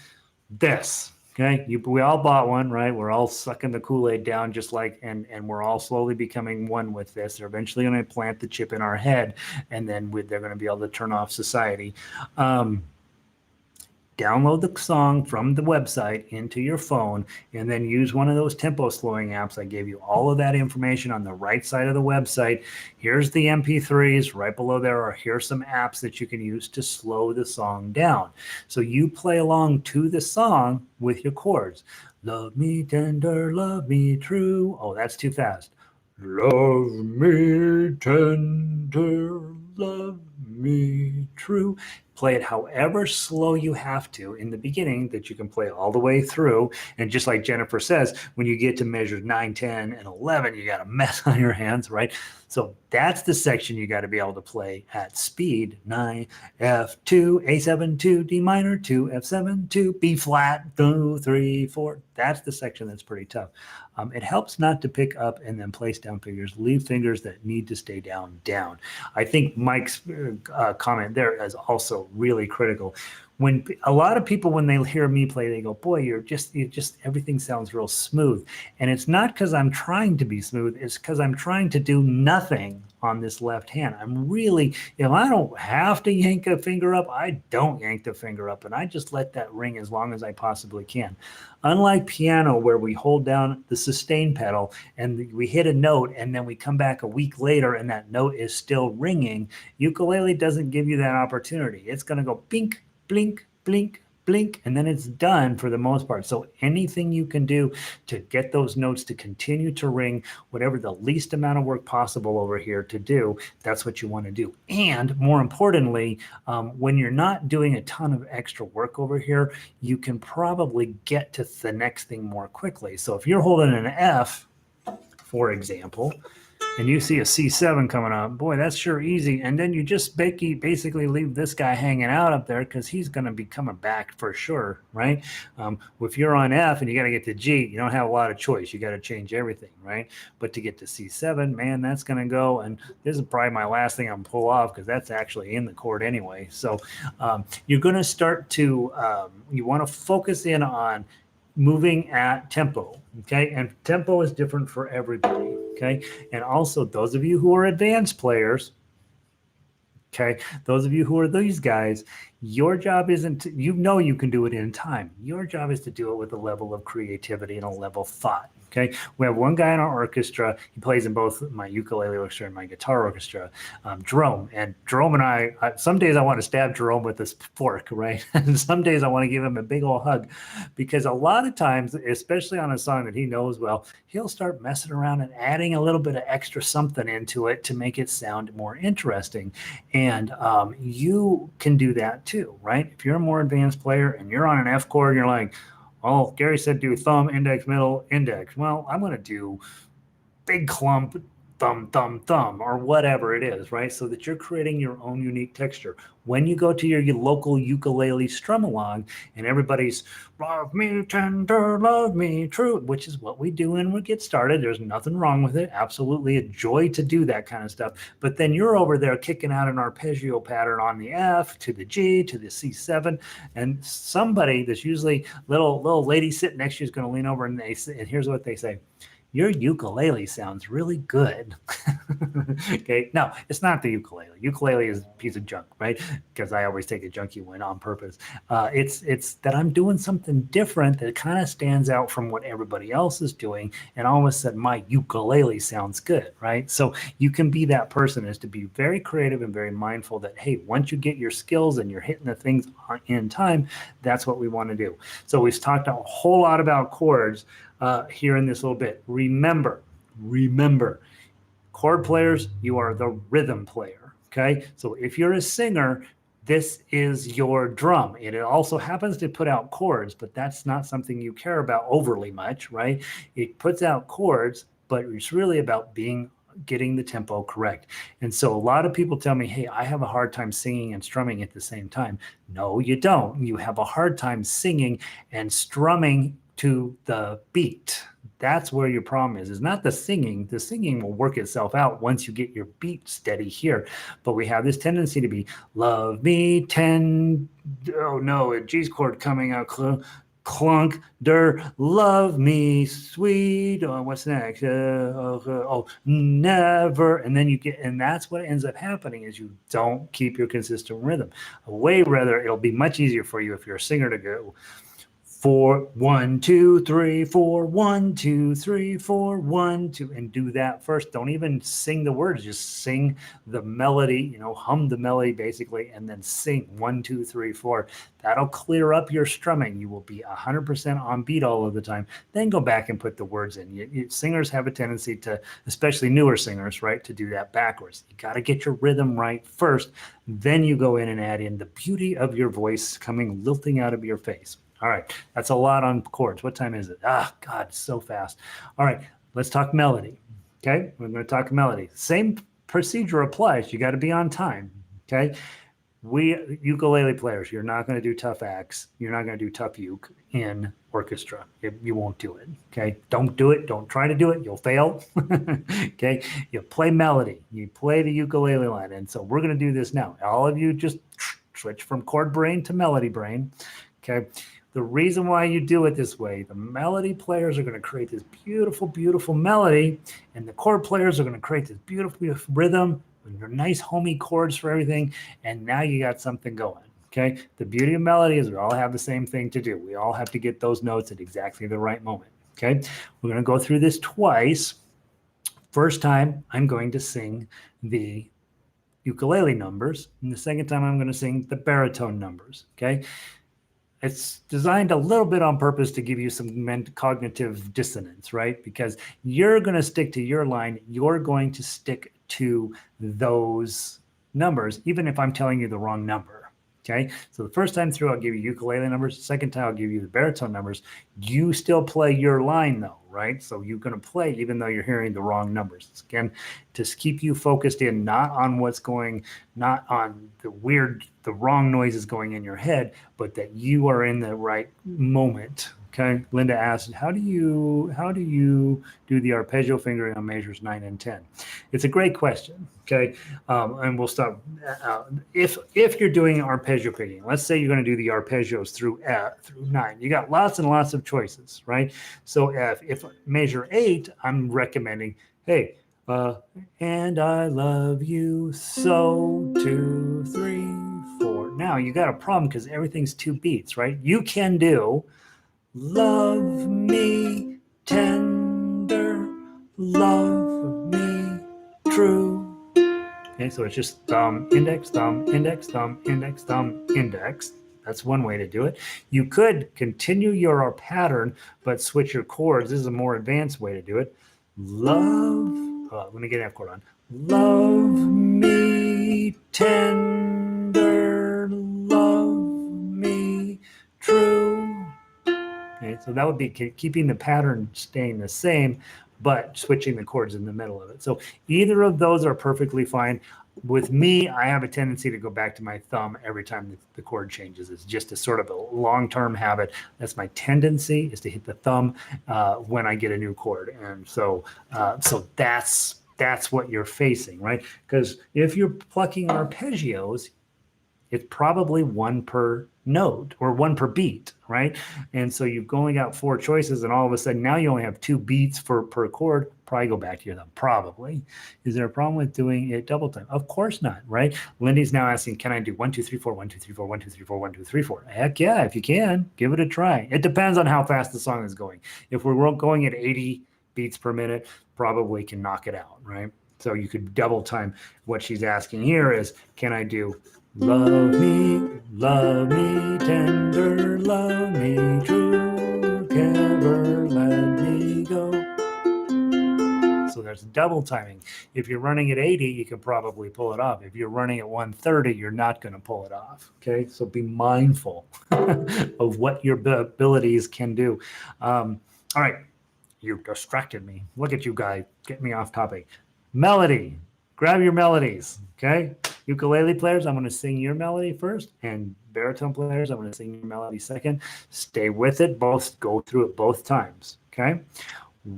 Okay? We all bought one, right? We're all sucking the Kool-Aid down just like, and we're all slowly becoming one with this. They're eventually going to plant the chip in our head, and then they're going to be able to turn off society. Download the song from the website into your phone, and then use one of those tempo slowing apps. I gave you all of that information on the right side of the website. Here's the MP3s. Right below there here's some apps that you can use to slow the song down. So you play along to the song with your chords. Love me tender, love me true. Oh, that's too fast. Love me tender, love me true. play it however slow you have to in the beginning, that you can play all the way through. And just like Jennifer says, when you get to measures 9, 10, and 11, you got a mess on your hands, right? So that's the section you got to be able to play at speed. 9, F2, A7, 2, D minor, 2, F7, 2, B flat, 2, 3, 4. That's the section that's pretty tough. It helps not to pick up and then place down fingers, leave fingers that need to stay down, down. I think Mike's comment there is also really critical. When a lot of people, when they hear me play, they go, boy, you just everything sounds real smooth. And it's not because I'm trying to be smooth. It's because I'm trying to do nothing on this left hand. I'm really, if I don't have to yank a finger up, I don't yank the finger up, and I just let that ring as long as I possibly can. Unlike piano, where we hold down the sustain pedal and we hit a note and then we come back a week later and that note is still ringing, ukulele doesn't give you that opportunity. It's going to go bink, blink, blink, blink, and then it's done for the most part. So anything you can do to get those notes to continue to ring, whatever the least amount of work possible over here to do, that's what you want to do. And more importantly, when you're not doing a ton of extra work over here, you can probably get to the next thing more quickly. So if you're holding an F, for example, and you see a C7 coming up, boy, that's sure easy. And then you just basically leave this guy hanging out up there because he's going to be coming back for sure, right? If you're on F and you got to get to G, you don't have a lot of choice. You got to change everything, right? But to get to C7, man, that's going to go. And this is probably my last thing I'm pull off because that's actually in the chord anyway. So you're going to start to, you want to focus in on moving at tempo, okay? And tempo is different for everybody, okay? And also those of you who are advanced players, okay, those of you who are these guys, your job isn't to, you know you can do it in time. Your job is to do it with a level of creativity and a level of thought. Okay, we have one guy in our orchestra. He plays in both my ukulele orchestra and my guitar orchestra, Jerome. And Jerome and I, some days I want to stab Jerome with this fork, right? And some days I want to give him a big old hug, because a lot of times, especially on a song that he knows well, he'll start messing around and adding a little bit of extra something into it to make it sound more interesting. And you can do that too, right? If you're a more advanced player and you're on an F chord, and you're like, well, Gary said do thumb, index, middle, index. Well, I'm going to do big clump, thumb, thumb, thumb, or whatever it is, right? So that you're creating your own unique texture. When you go to your local ukulele strum along and everybody's love me tender, love me true, which is what we do when we get started. There's nothing wrong with it. Absolutely a joy to do that kind of stuff. But then you're over there kicking out an arpeggio pattern on the F to the G to the C7, and somebody that's usually little lady sitting next to you is going to lean over and and here's what they say: your ukulele sounds really good. Okay, no, it's not the ukulele. Ukulele is a piece of junk, right? Because I always take a junky one on purpose. It's that I'm doing something different that kind of stands out from what everybody else is doing, and all of a sudden my ukulele sounds good, right? So you can be that person, is to be very creative and very mindful that, hey, once you get your skills and you're hitting the things in time, that's what we want to do. So we've talked a whole lot about chords here in this little bit. Remember, chord players, you are the rhythm player, okay? So if you're a singer, this is your drum. And it also happens to put out chords, but that's not something you care about overly much, right? It puts out chords, but it's really about getting the tempo correct. And so a lot of people tell me, hey, I have a hard time singing and strumming at the same time. No, you don't. You have a hard time singing and strumming to the beat. That's where your problem is not the singing. The singing will work itself out once you get your beat steady here. But we have this tendency to be, love me, oh no, a G's chord coming out, clunk, love me, sweet, what's next? Never. And then and that's what ends up happening, is you don't keep your consistent rhythm. Way rather, it'll be much easier for you if you're a singer to go, 4, 1, 2, 3, 4, 1, 2, 3, 4, 1, 2, and do that first. Don't even sing the words, just sing the melody, hum the melody basically, and then sing 1, 2, 3, 4. That'll clear up your strumming. You will be 100% on beat all of the time. Then go back and put the words in. Singers have a tendency to, especially newer singers, right, to do that backwards. You got to get your rhythm right first. Then you go in and add in the beauty of your voice coming lilting out of your face. All right, that's a lot on chords. What time is it? God, so fast. All right, let's talk melody. Okay, we're going to talk melody. Same procedure applies. You got to be on time. Okay, we ukulele players, you're not going to do tough acts. You're not going to do tough uke in orchestra. You won't do it. Okay, don't do it. Don't try to do it. You'll fail. Okay, you play melody. You play the ukulele line, and so we're going to do this now. All of you just switch from chord brain to melody brain. Okay. The reason why you do it this way, the melody players are going to create this beautiful, beautiful melody, and the chord players are going to create this beautiful, beautiful rhythm with your nice homey chords for everything, and now you got something going. Okay, the beauty of melody is we all have the same thing to do. We all have to get those notes at exactly the right moment. Okay, we're going to go through this twice. First time, I'm going to sing the ukulele numbers, and the second time, I'm going to sing the baritone numbers. Okay. It's designed a little bit on purpose to give you some cognitive dissonance, right? Because you're going to stick to your line. You're going to stick to those numbers, even if I'm telling you the wrong number. Okay. So the first time through, I'll give you ukulele numbers. The second time, I'll give you the baritone numbers. You still play your line though, right? So you're going to play even though you're hearing the wrong numbers. Again, to keep you focused in, not on what's going, not on the wrong noises going in your head, but that you are in the right moment. Okay. Linda asked, how do you do the arpeggio fingering on measures 9 and 10? It's a great question. Okay. And we'll stop. If you're doing arpeggio picking, let's say you're going to do the arpeggios through 9, you got lots and lots of choices, right? So if measure 8, I'm recommending, hey, and I love you so, 2, 3, 4. Now you got a problem because everything's 2 beats, right? You can do love me tender, love me true. Okay, so it's just thumb, index, thumb, index, thumb, index, thumb, index. That's one way to do it. You could continue your pattern, but switch your chords. This is a more advanced way to do it. Love, let me get an F chord on. Love me tender, love me true. Okay, so that would be keeping the pattern staying the same, but switching the chords in the middle of it. So either of those are perfectly fine. With me, I have a tendency to go back to my thumb every time the chord changes. It's just a sort of a long-term habit. That's my tendency, is to hit the thumb when I get a new chord. And so that's what you're facing, right? Because if you're plucking arpeggios, it's probably 1 per note or 1 per beat, right? And so you've only got 4 choices, and all of a sudden now you only have 2 beats per chord. Probably go back to your thumb. Probably. Is there a problem with doing it double time? Of course not, right? Lindy's now asking, can I do 1, 2, 3, 4, 1, 2, 3, 4, 1, 2, 3, 4, 1, 2, 3, 4? Heck yeah, if you can, give it a try. It depends on how fast the song is going. If we're going at 80 beats per minute, probably can knock it out, right? So you could double time. What she's asking here is, can I do love me tender, love me true, never let me go. So there's double timing. If you're running at 80, you can probably pull it off. If you're running at 130, you're not going to pull it off. Okay, so be mindful of what your abilities can do. All right, you distracted me. Look at you guys, get me off topic. Melody. Grab your melodies, okay? Ukulele players, I'm going to sing your melody first, and baritone players, I'm going to sing your melody second. Stay with it. Both go through it both times, okay?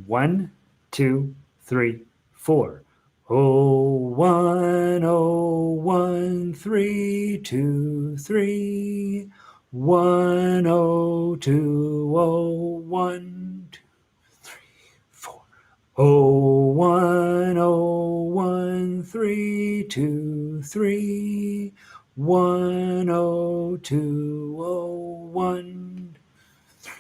1, 2, 3, 4. Oh, 1, oh, 1, 3, 2, 3. 1, oh, 2, oh, 1, 2, 3, 4. Oh, 1, oh, 1, 3, 2, 3. 1, oh, 2, oh, 1, 3,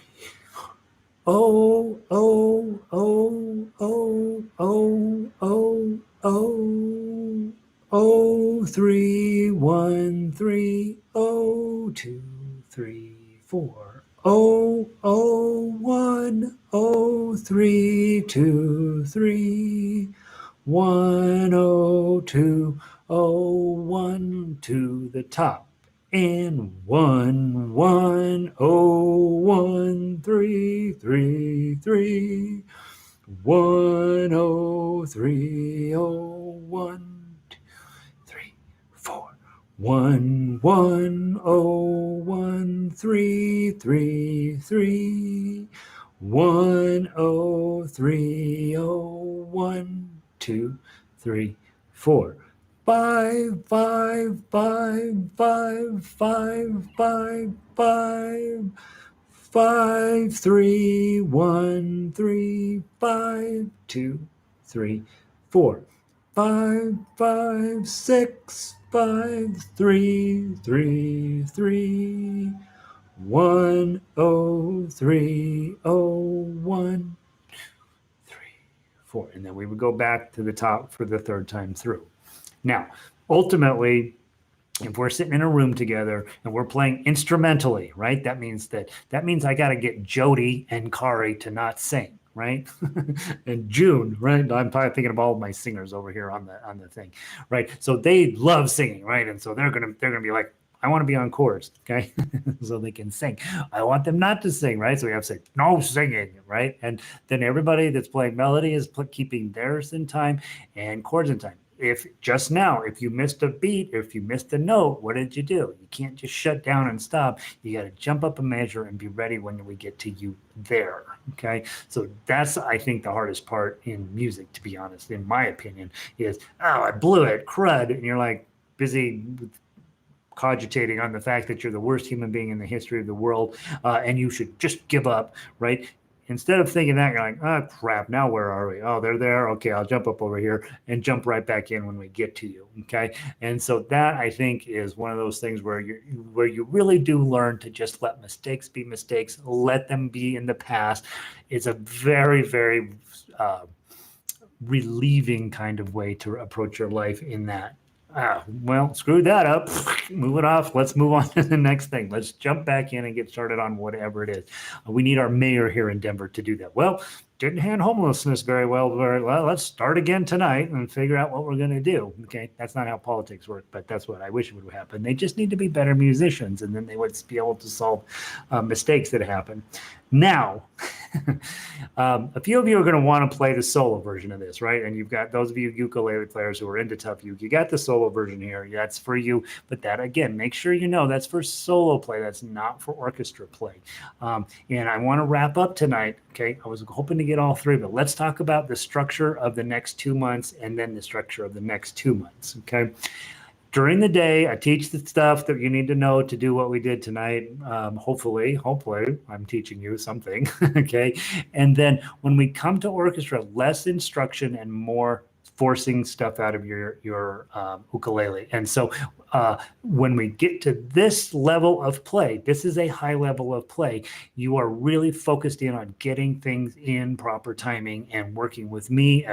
Oh, oh, oh, oh, oh, oh, oh. Oh, 3, 1, 3, oh, 2, 3, 4. Oh, oh, 1, oh, 3, 2, 3. 1, oh, 2, oh, 1 to the top. And 1, 1, oh, 1, 3, 3, 3. 1, oh, 3, oh, 1, 2, 3, 4. 1, 1, oh, 1, 3, 3, 3. 1, oh, 3, oh, 1, 2, 3, 4. 5, 5, 5, 5, 5, 5, 5. 5, 3, 1, 3, 5, 2, 3, 4. 5, 5, 6, 5, 3, 3, 3. 1, oh, 3, oh, 1, 3, 4. And then we would go back to the top for the third time through. Now, ultimately, if we're sitting in a room together and we're playing instrumentally, right? That means I got to get Jody and Kari to not sing, right? And June, right? I'm probably thinking of all of my singers over here on the thing, right? So they love singing, right? And so they're gonna be like, I want to be on chorus, okay? So they can sing. I want them not to sing, right? So we have to say no singing, right? And then everybody that's playing melody is keeping theirs in time and chords in time. If just now, if you missed a beat, if you missed a note, what did you do? You can't just shut down and stop. You got to jump up a measure and be ready when we get to you there. Okay. So that's, I think, the hardest part in music, to be honest, in my opinion, is, oh, I blew it, crud. And you're like busy cogitating on the fact that you're the worst human being in the history of the world, and you should just give up, right? Instead of thinking that, you're like, oh, crap, now where are we? Oh, they're there. Okay, I'll jump up over here and jump right back in when we get to you, okay? And so that, I think, is one of those things where you really do learn to just let mistakes be mistakes, let them be in the past. It's a very, very relieving kind of way to approach your life in that. Well, screw that up. Move it off. Let's move on to the next thing. Let's jump back in and get started on whatever it is. We need our mayor here in Denver to do that. Well, didn't handle homelessness very well. Let's start again tonight and figure out what we're going to do. Okay, that's not how politics work, but that's what I wish would happen. They just need to be better musicians, and then they would be able to solve mistakes that happen. Now, a few of you are going to want to play the solo version of this, right? And you've got those of you ukulele players who are into tough uke. You got the solo version here. That's for you. But that, again, make sure you know that's for solo play. That's not for orchestra play. And I want to wrap up tonight. Okay, I was hoping to get all three, but let's talk about the structure of the next 2 months and then the structure of the next 2 months. Okay. During the day, I teach the stuff that you need to know to do what we did tonight. Hopefully, I'm teaching you something, okay? And then when we come to orchestra, less instruction and more forcing stuff out of your ukulele. And so when we get to this level of play, this is a high level of play, you are really focused in on getting things in proper timing and working with me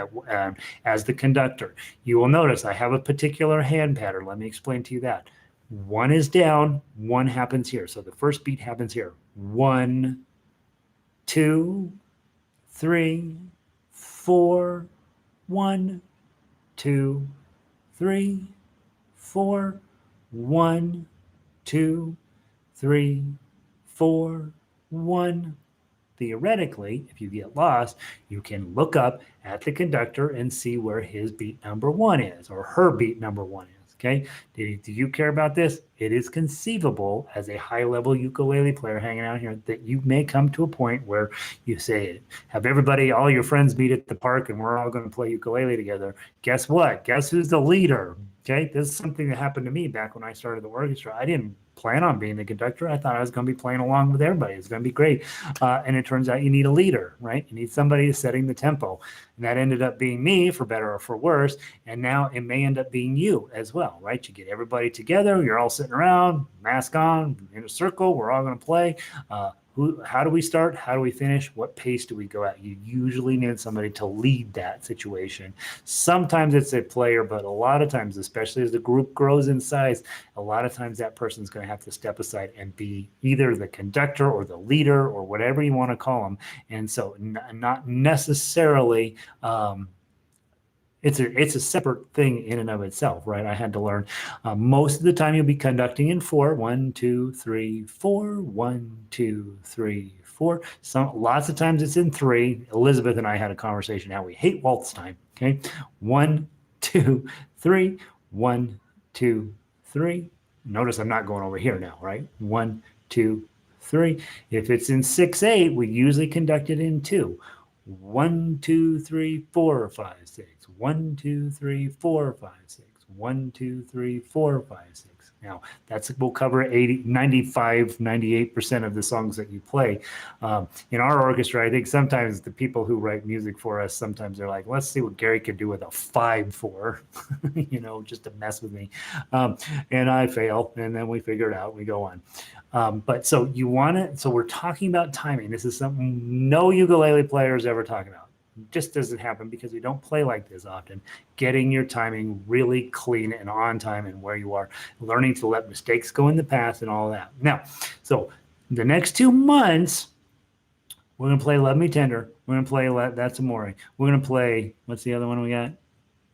as the conductor. You will notice I have a particular hand pattern. Let me explain to you that. 1 is down, 1 happens here. So the first beat happens here. 1, 2, 3, 4, 1, 2, 3, 4, 1, 2, 3, 4, 1. Theoretically, if you get lost, you can look up at the conductor and see where his beat number 1 is, or her beat number 1 is. Okay. Do you care about this? It is conceivable as a high-level ukulele player hanging out here that you may come to a point where you say, have everybody, all your friends meet at the park and we're all going to play ukulele together. Guess what? Guess who's the leader? Okay. This is something that happened to me back when I started the orchestra. I didn't plan on being the conductor. I thought I was going to be playing along with everybody. It's going to be great. And it turns out you need a leader, right? You need somebody setting the tempo. And that ended up being me, for better or for worse. And now it may end up being you as well, right? You get everybody together. You're all sitting around, mask on, in a circle. We're all going to play. How do we start? How do we finish? What pace do we go at? You usually need somebody to lead that situation. Sometimes it's a player, but a lot of times, especially as the group grows in size, a lot of times that person's going to have to step aside and be either the conductor or the leader or whatever you want to call them. And so not necessarily it's a separate thing in and of itself, right? I had to learn. Most of the time, you'll be conducting in 4. 1, 2, 3, 4. 1, 2, 3, 4. Lots of times it's in 3. Elizabeth and I had a conversation how we hate waltz time. Okay, 1, 2, 3. 1, 2, 3. Notice I'm not going over here now, right? 1, 2, 3. If it's in 6/8, we usually conduct it in 2. 1, 2, 3, 4, 5, 6. 1, 2, 3, 4, 5, 6. 1, 2, 3, 4, 5, 6. Now we'll cover 80, 95, 98% of the songs that you play. In our orchestra, I think sometimes the people who write music for us, sometimes they're like, let's see what Gary could do with a 5/4, just to mess with me. And I fail, and then we figure it out, we go on. But so you want to, so we're talking about timing. This is something no ukulele players ever talk about. It just doesn't happen because we don't play like this often. Getting your timing really clean and on time and where you are, learning to let mistakes go in the past and all that. Now, so the next 2 months, we're going to play Love Me Tender. We're going to play That's Amore. We're going to play, what's the other one we got?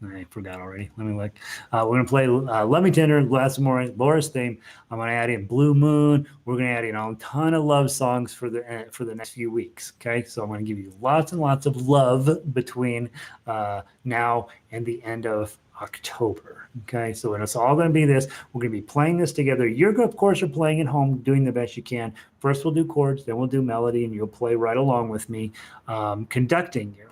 I forgot already. Let me look. We're going to play Love Me Tender, That's Amore, Laura's Theme. I'm going to add in Blue Moon. We're going to add in a ton of love songs for the next few weeks. Okay, so I'm going to give you lots and lots of love between now and the end of October. Okay, so it's all going to be this. We're going to be playing this together. You're, of course, are playing at home, doing the best you can. First, we'll do chords, then we'll do melody, and you'll play right along with me, conducting you.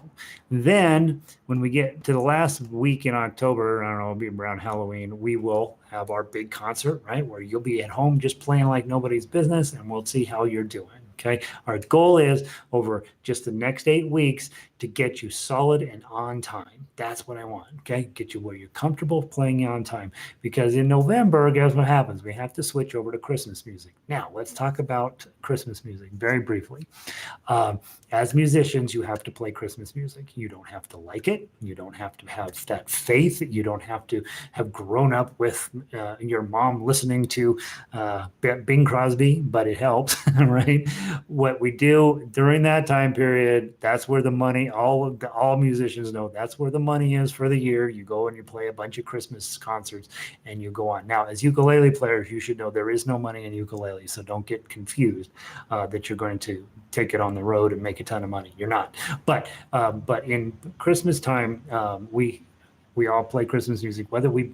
Then, when we get to the last week in October, I don't know, it'll be around Halloween, we will have our big concert, right, where you'll be at home just playing like nobody's business, and we'll see how you're doing. Okay, our goal is over just the next 8 weeks to get you solid and on time. That's what I want. Okay, get you where you're comfortable playing on time. Because in November, guess what happens? We have to switch over to Christmas music. Now, let's talk about Christmas music very briefly. As musicians, you have to play Christmas music. You don't have to like it. You don't have to have that faith. You don't have to have grown up with your mom listening to Bing Crosby, but it helps, right? What we do during that time period, that's where the money, all musicians know that's where the money is for the year. You go and you play a bunch of Christmas concerts and you go on. Now, as ukulele players, you should know there is no money in ukulele, so don't get confused that you're going to take it on the road and make a ton of money. You're not. But in Christmas time, we all play Christmas music, whether we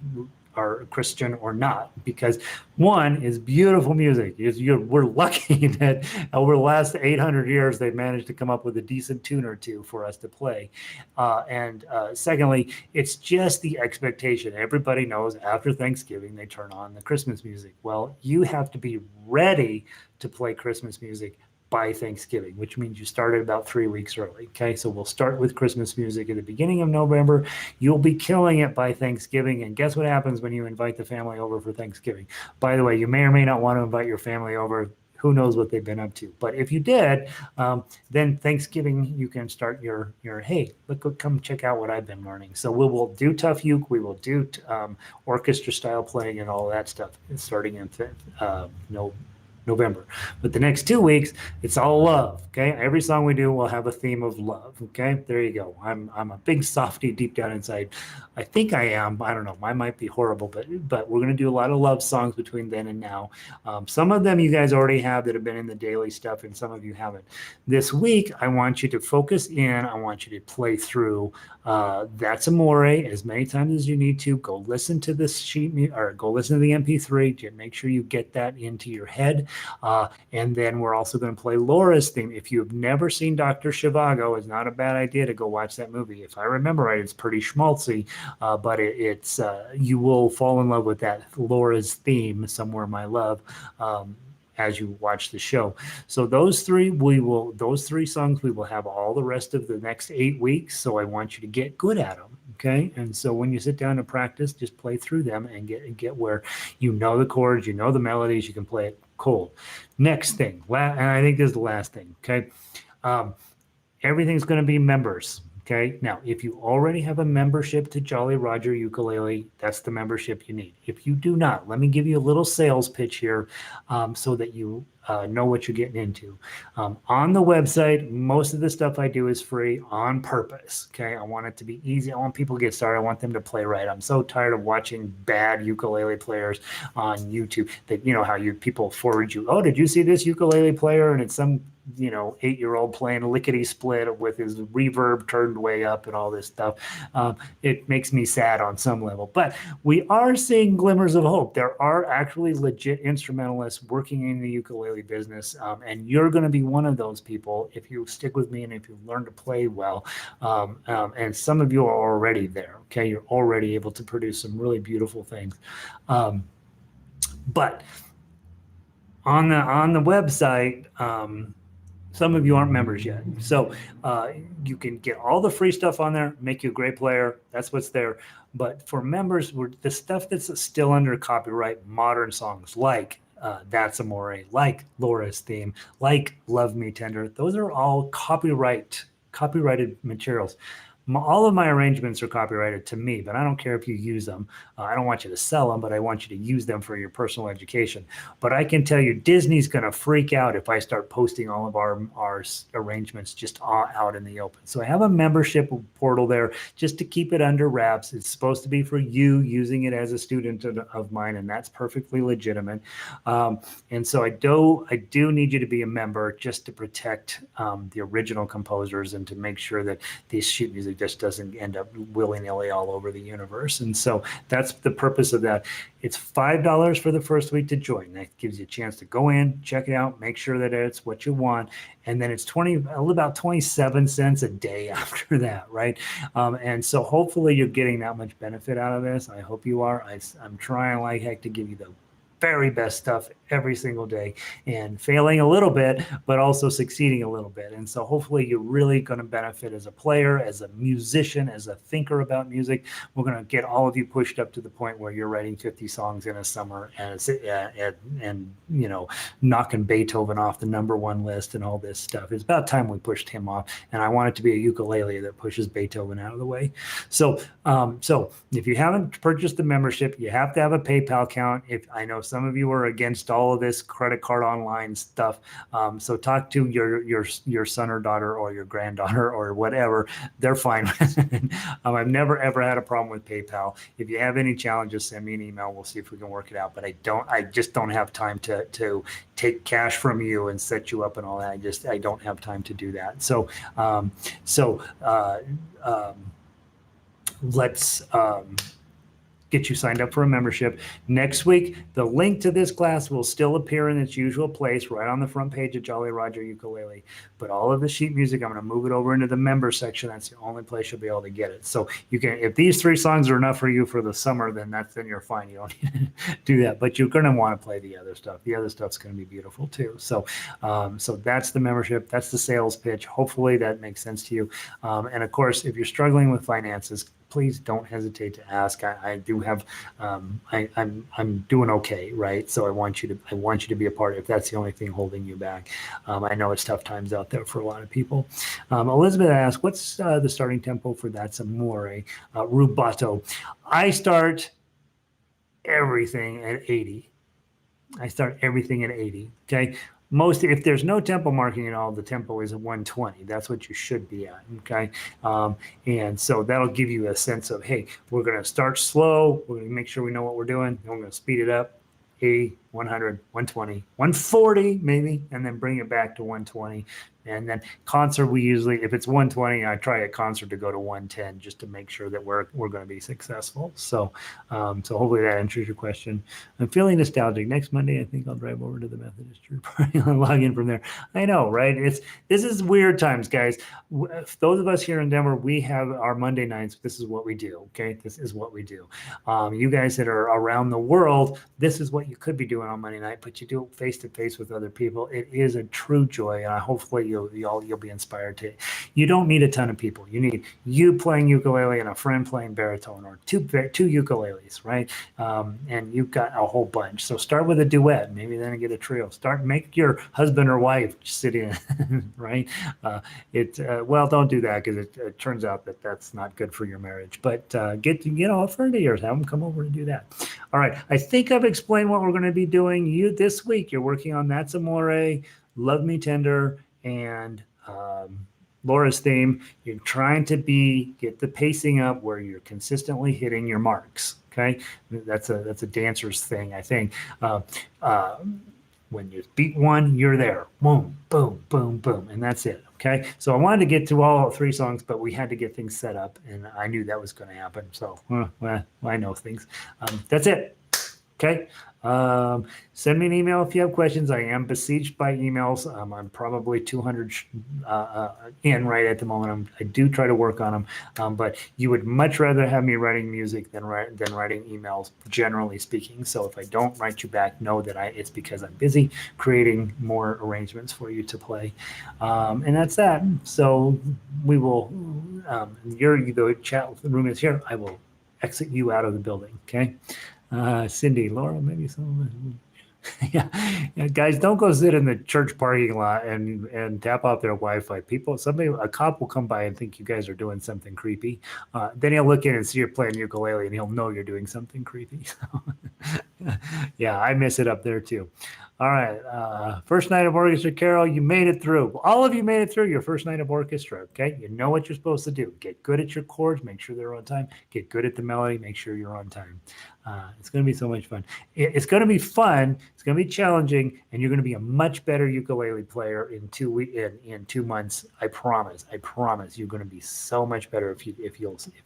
are Christian or not, because one is beautiful music. We're lucky that over the last 800 years they've managed to come up with a decent tune or two for us to play. And secondly, it's just the expectation. Everybody knows after Thanksgiving they turn on the Christmas music. Well, you have to be ready to play Christmas music by Thanksgiving, which means you started about 3 weeks early. Okay, so we'll start with Christmas music at the beginning of November. You'll be killing it by Thanksgiving. And guess what happens when you invite the family over for Thanksgiving? By the way, you may or may not want to invite your family over. Who knows what they've been up to? But if you did, then Thanksgiving you can start your hey, come check out what I've been learning. So we will do tough uke, we will do orchestra style playing and all that stuff starting in November. But the next 2 weeks, it's all love. Okay, every song we do will have a theme of love. Okay, there you go. I'm a big softie deep down inside. I think I am. I don't know. I might be horrible, but we're gonna do a lot of love songs between then and now. Some of them you guys already have that have been in the daily stuff, and some of you haven't. This week, I want you to focus in. I want you to play through That's Amore as many times as you need to. Go listen to this sheet or go listen to the MP3 to make sure you get that into your head. And then we're also going to play Laura's theme. If you've never seen Dr. Zhivago, it's not a bad idea to go watch that movie. If I remember right, it's pretty schmaltzy, but it's you will fall in love with that Laura's theme, Somewhere My Love, as you watch the show. So those three songs we will have all the rest of the next 8 weeks. So I want you to get good at them. Okay. And so when you sit down and practice, just play through them and get where you know the chords, you know the melodies, you can play it cold. Next thing, and I think this is the last thing, okay? Everything's going to be members. Okay. Now, if you already have a membership to Jolly Roger Ukulele, that's the membership you need. If you do not, let me give you a little sales pitch here so that you know what you're getting into. On the website, most of the stuff I do is free on purpose. Okay. I want it to be easy. I want people to get started. I want them to play right. I'm so tired of watching bad ukulele players on YouTube that, you know, how people forward you, oh, did you see this ukulele player? And it's some 8-year-old playing lickety split with his reverb turned way up and all this stuff. It makes me sad on some level, but we are seeing glimmers of hope. There are actually legit instrumentalists working in the ukulele business, and you're going to be one of those people if you stick with me and if you learn to play well. And some of you are already there. Okay, you're already able to produce some really beautiful things. But on the website, some of you aren't members yet. So you can get all the free stuff on there, make you a great player. That's what's there. But for members, the stuff that's still under copyright, modern songs like That's Amore, like Laura's Theme, like Love Me Tender, those are all copyrighted materials. All of my arrangements are copyrighted to me, but I don't care if you use them. I don't want you to sell them, but I want you to use them for your personal education. But I can tell you, Disney's going to freak out if I start posting all of our arrangements just out in the open. So I have a membership portal there just to keep it under wraps. It's supposed to be for you using it as a student of mine, and that's perfectly legitimate. And so I do need you to be a member just to protect the original composers and to make sure that these sheet music just doesn't end up willy-nilly all over the universe. And so that's the purpose of that. It's $5 for the first week to join. That gives you a chance to go in, check it out, make sure that it's what you want. And then it's about 27 cents a day after that, right? And so hopefully you're getting that much benefit out of this. I hope you are. I'm trying like heck to give you the very best stuff every single day, and failing a little bit, but also succeeding a little bit. And so hopefully you're really going to benefit as a player, as a musician, as a thinker about music. We're going to get all of you pushed up to the point where you're writing 50 songs in a summer and knocking Beethoven off the #1 list and all this stuff. It's about time we pushed him off, and I want it to be a ukulele that pushes Beethoven out of the way. So if you haven't purchased the membership, you have to have a PayPal account. If I know some of you are against all of this credit card online stuff, so talk to your son or daughter or your granddaughter or whatever. They're fine with it. I've never ever had a problem with PayPal. If you have any challenges, send me an email. We'll see if we can work it out. But I just don't have time to take cash from you and set you up and all that. I don't have time to do that. So let's get you signed up for a membership. Next week, the link to this class will still appear in its usual place right on the front page of Jolly Roger Ukulele. But all of the sheet music, I'm going to move it over into the member section. That's the only place you'll be able to get it. So you can, if these 3 songs are enough for you for the summer, then you're fine. You don't need to do that. But you're going to want to play the other stuff. The other stuff's going to be beautiful too. So that's the membership. That's the sales pitch. Hopefully that makes sense to you. And of course, if you're struggling with finances, please don't hesitate to ask. I do have, I'm doing okay, right? So I want you to be a part. If that's the only thing holding you back, I know it's tough times out there for a lot of people. Elizabeth asked, "What's the starting tempo for That's Amore rubato?" I start everything at 80. Okay. If there's no tempo marking at all, the tempo is at 120. That's what you should be at, okay? And so that'll give you a sense of, hey, we're going to start slow. We're going to make sure we know what we're doing. Then we're going to speed it up, 80, 100, 120, 140 maybe, and then bring it back to 120. And then concert, we usually, if it's 120, I try at concert to go to 110 just to make sure that we're going to be successful. So hopefully that answers your question. I'm feeling nostalgic. Next Monday, I think I'll drive over to the Methodist Church party and log in from there. I know, right? This is weird times, guys. Those of us here in Denver, we have our Monday nights. This is what we do. Okay, this is what we do. You guys that are around the world, this is what you could be doing. do it on Monday night, but you do it face to face with other people. It is a true joy, and hopefully you'll be inspired to. You don't need a ton of people. You need you playing ukulele and a friend playing baritone, or two ukuleles, right? And you've got a whole bunch. So start with a duet, maybe then get a trio. Make your husband or wife sit in, right? Well, don't do that, because it turns out that that's not good for your marriage. But get a friend of yours, have them come over and do that. All right, I think I've explained what we're going to be doing. This week you're working on That's Amore, Love Me Tender, and Laura's theme. You're trying to get the pacing up where you're consistently hitting your marks. Okay, that's a dancer's thing, I think. When you beat one, you're there. Boom, boom, boom, boom, and that's it. Okay, so I wanted to get through all 3 songs, but we had to get things set up, and I knew that was going to happen. So, well, I know things. That's it. Okay. Send me an email if you have questions. I am besieged by emails. I'm probably 200 in right at the moment. I do try to work on them, but you would much rather have me writing music than writing emails, generally speaking. So if I don't write you back, know that it's because I'm busy creating more arrangements for you to play, and that's that. So we will. The chat room is here. I will exit you out of the building. Okay. Cindy, Laura, maybe some. Yeah, guys, don't go sit in the church parking lot and tap out their Wi-Fi. A cop will come by and think you guys are doing something creepy. Then he'll look in and see you're playing ukulele, and he'll know you're doing something creepy. Yeah, I miss it up there too. All right, first night of orchestra, Carol, you made it through. All of you made it through your first night of orchestra. Okay, you know what you're supposed to do. Get good at your chords, make sure they're on time. Get good at the melody, make sure you're on time. It's going to be so much fun. It's going to be fun. It's going to be challenging, and you're going to be a much better ukulele player in 2 months. I promise. You're going to be so much better if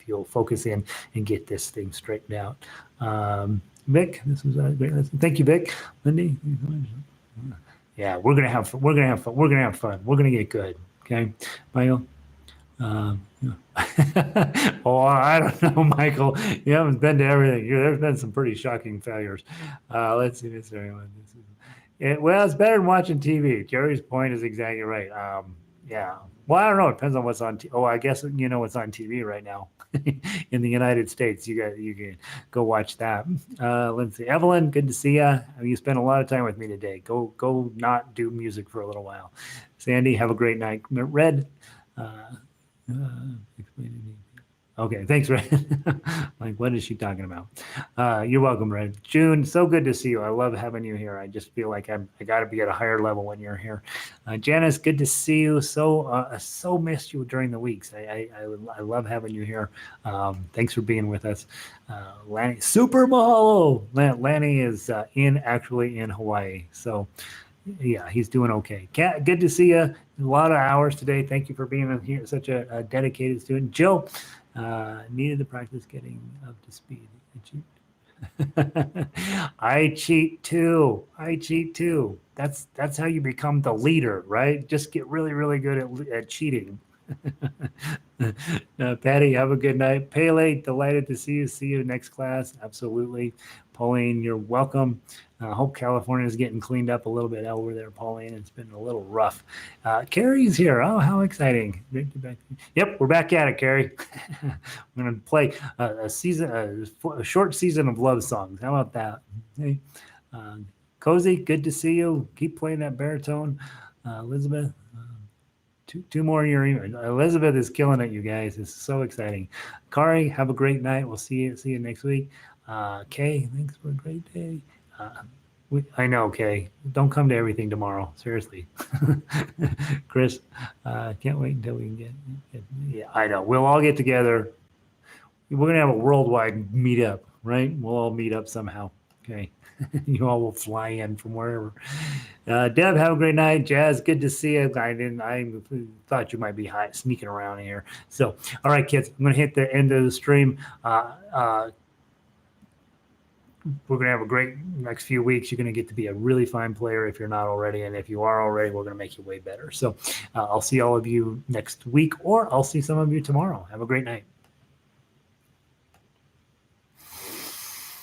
you'll focus in and get this thing straightened out. Vic, this was a great lesson. Thank you, Vic. Lindy. Yeah, we're gonna have fun. We're gonna get good. Okay, Michael. Oh, I don't know, Michael. You haven't been to everything. There's been some pretty shocking failures. Let's see this. Well, it's better than watching TV. Jerry's point is exactly right. Yeah. Well, I don't know. It depends on what's on. I guess you know what's on TV right now in the United States. You can go watch that. Lindsay, Evelyn, good to see you. You spent a lot of time with me today. Go not do music for a little while. Sandy, have a great night. Red. Okay, thanks, Red. Like, what is she talking about? You're welcome, Red. June, so good to see you. I love having you here. I just feel like I got to be at a higher level when you're here. Janice, good to see you. So missed you during the weeks. I love having you here. Thanks for being with us. Lanny, super mahalo. Lanny is actually in Hawaii. So yeah, he's doing okay. Kat, good to see you. A lot of hours today. Thank you for being here. Such a dedicated student. Jill, needed to practice getting up to speed. I cheat too. That's how you become the leader, right? Just get really, really good at cheating. Patty, have a good night. Pele, delighted to see you. See you next class. Absolutely. Pauline, you're welcome. I hope California is getting cleaned up a little bit over there, Pauline. It's been a little rough. Carrie's here. Oh, how exciting. Yep, we're back at it, Carrie. I'm going to play a short season of love songs. How about that? Hey, Cozy, good to see you. Keep playing that baritone. Elizabeth, two more in your email. Elizabeth is killing it, you guys. It's so exciting. Kari, have a great night. We'll see you next week. Kay, thanks for a great day. I know, Kay. Don't come to everything tomorrow. Seriously. Chris, can't wait until we can get. Yeah, I know. We'll all get together. We're going to have a worldwide meetup, right? We'll all meet up somehow. Okay. You all will fly in from wherever. Deb, have a great night. Jazz, good to see you. I thought you might be sneaking around here. So, all right, kids, I'm going to hit the end of the stream. We're going to have a great next few weeks. You're going to get to be a really fine player if you're not already. And if you are already, we're going to make you way better. So I'll see all of you next week, or I'll see some of you tomorrow. Have a great night.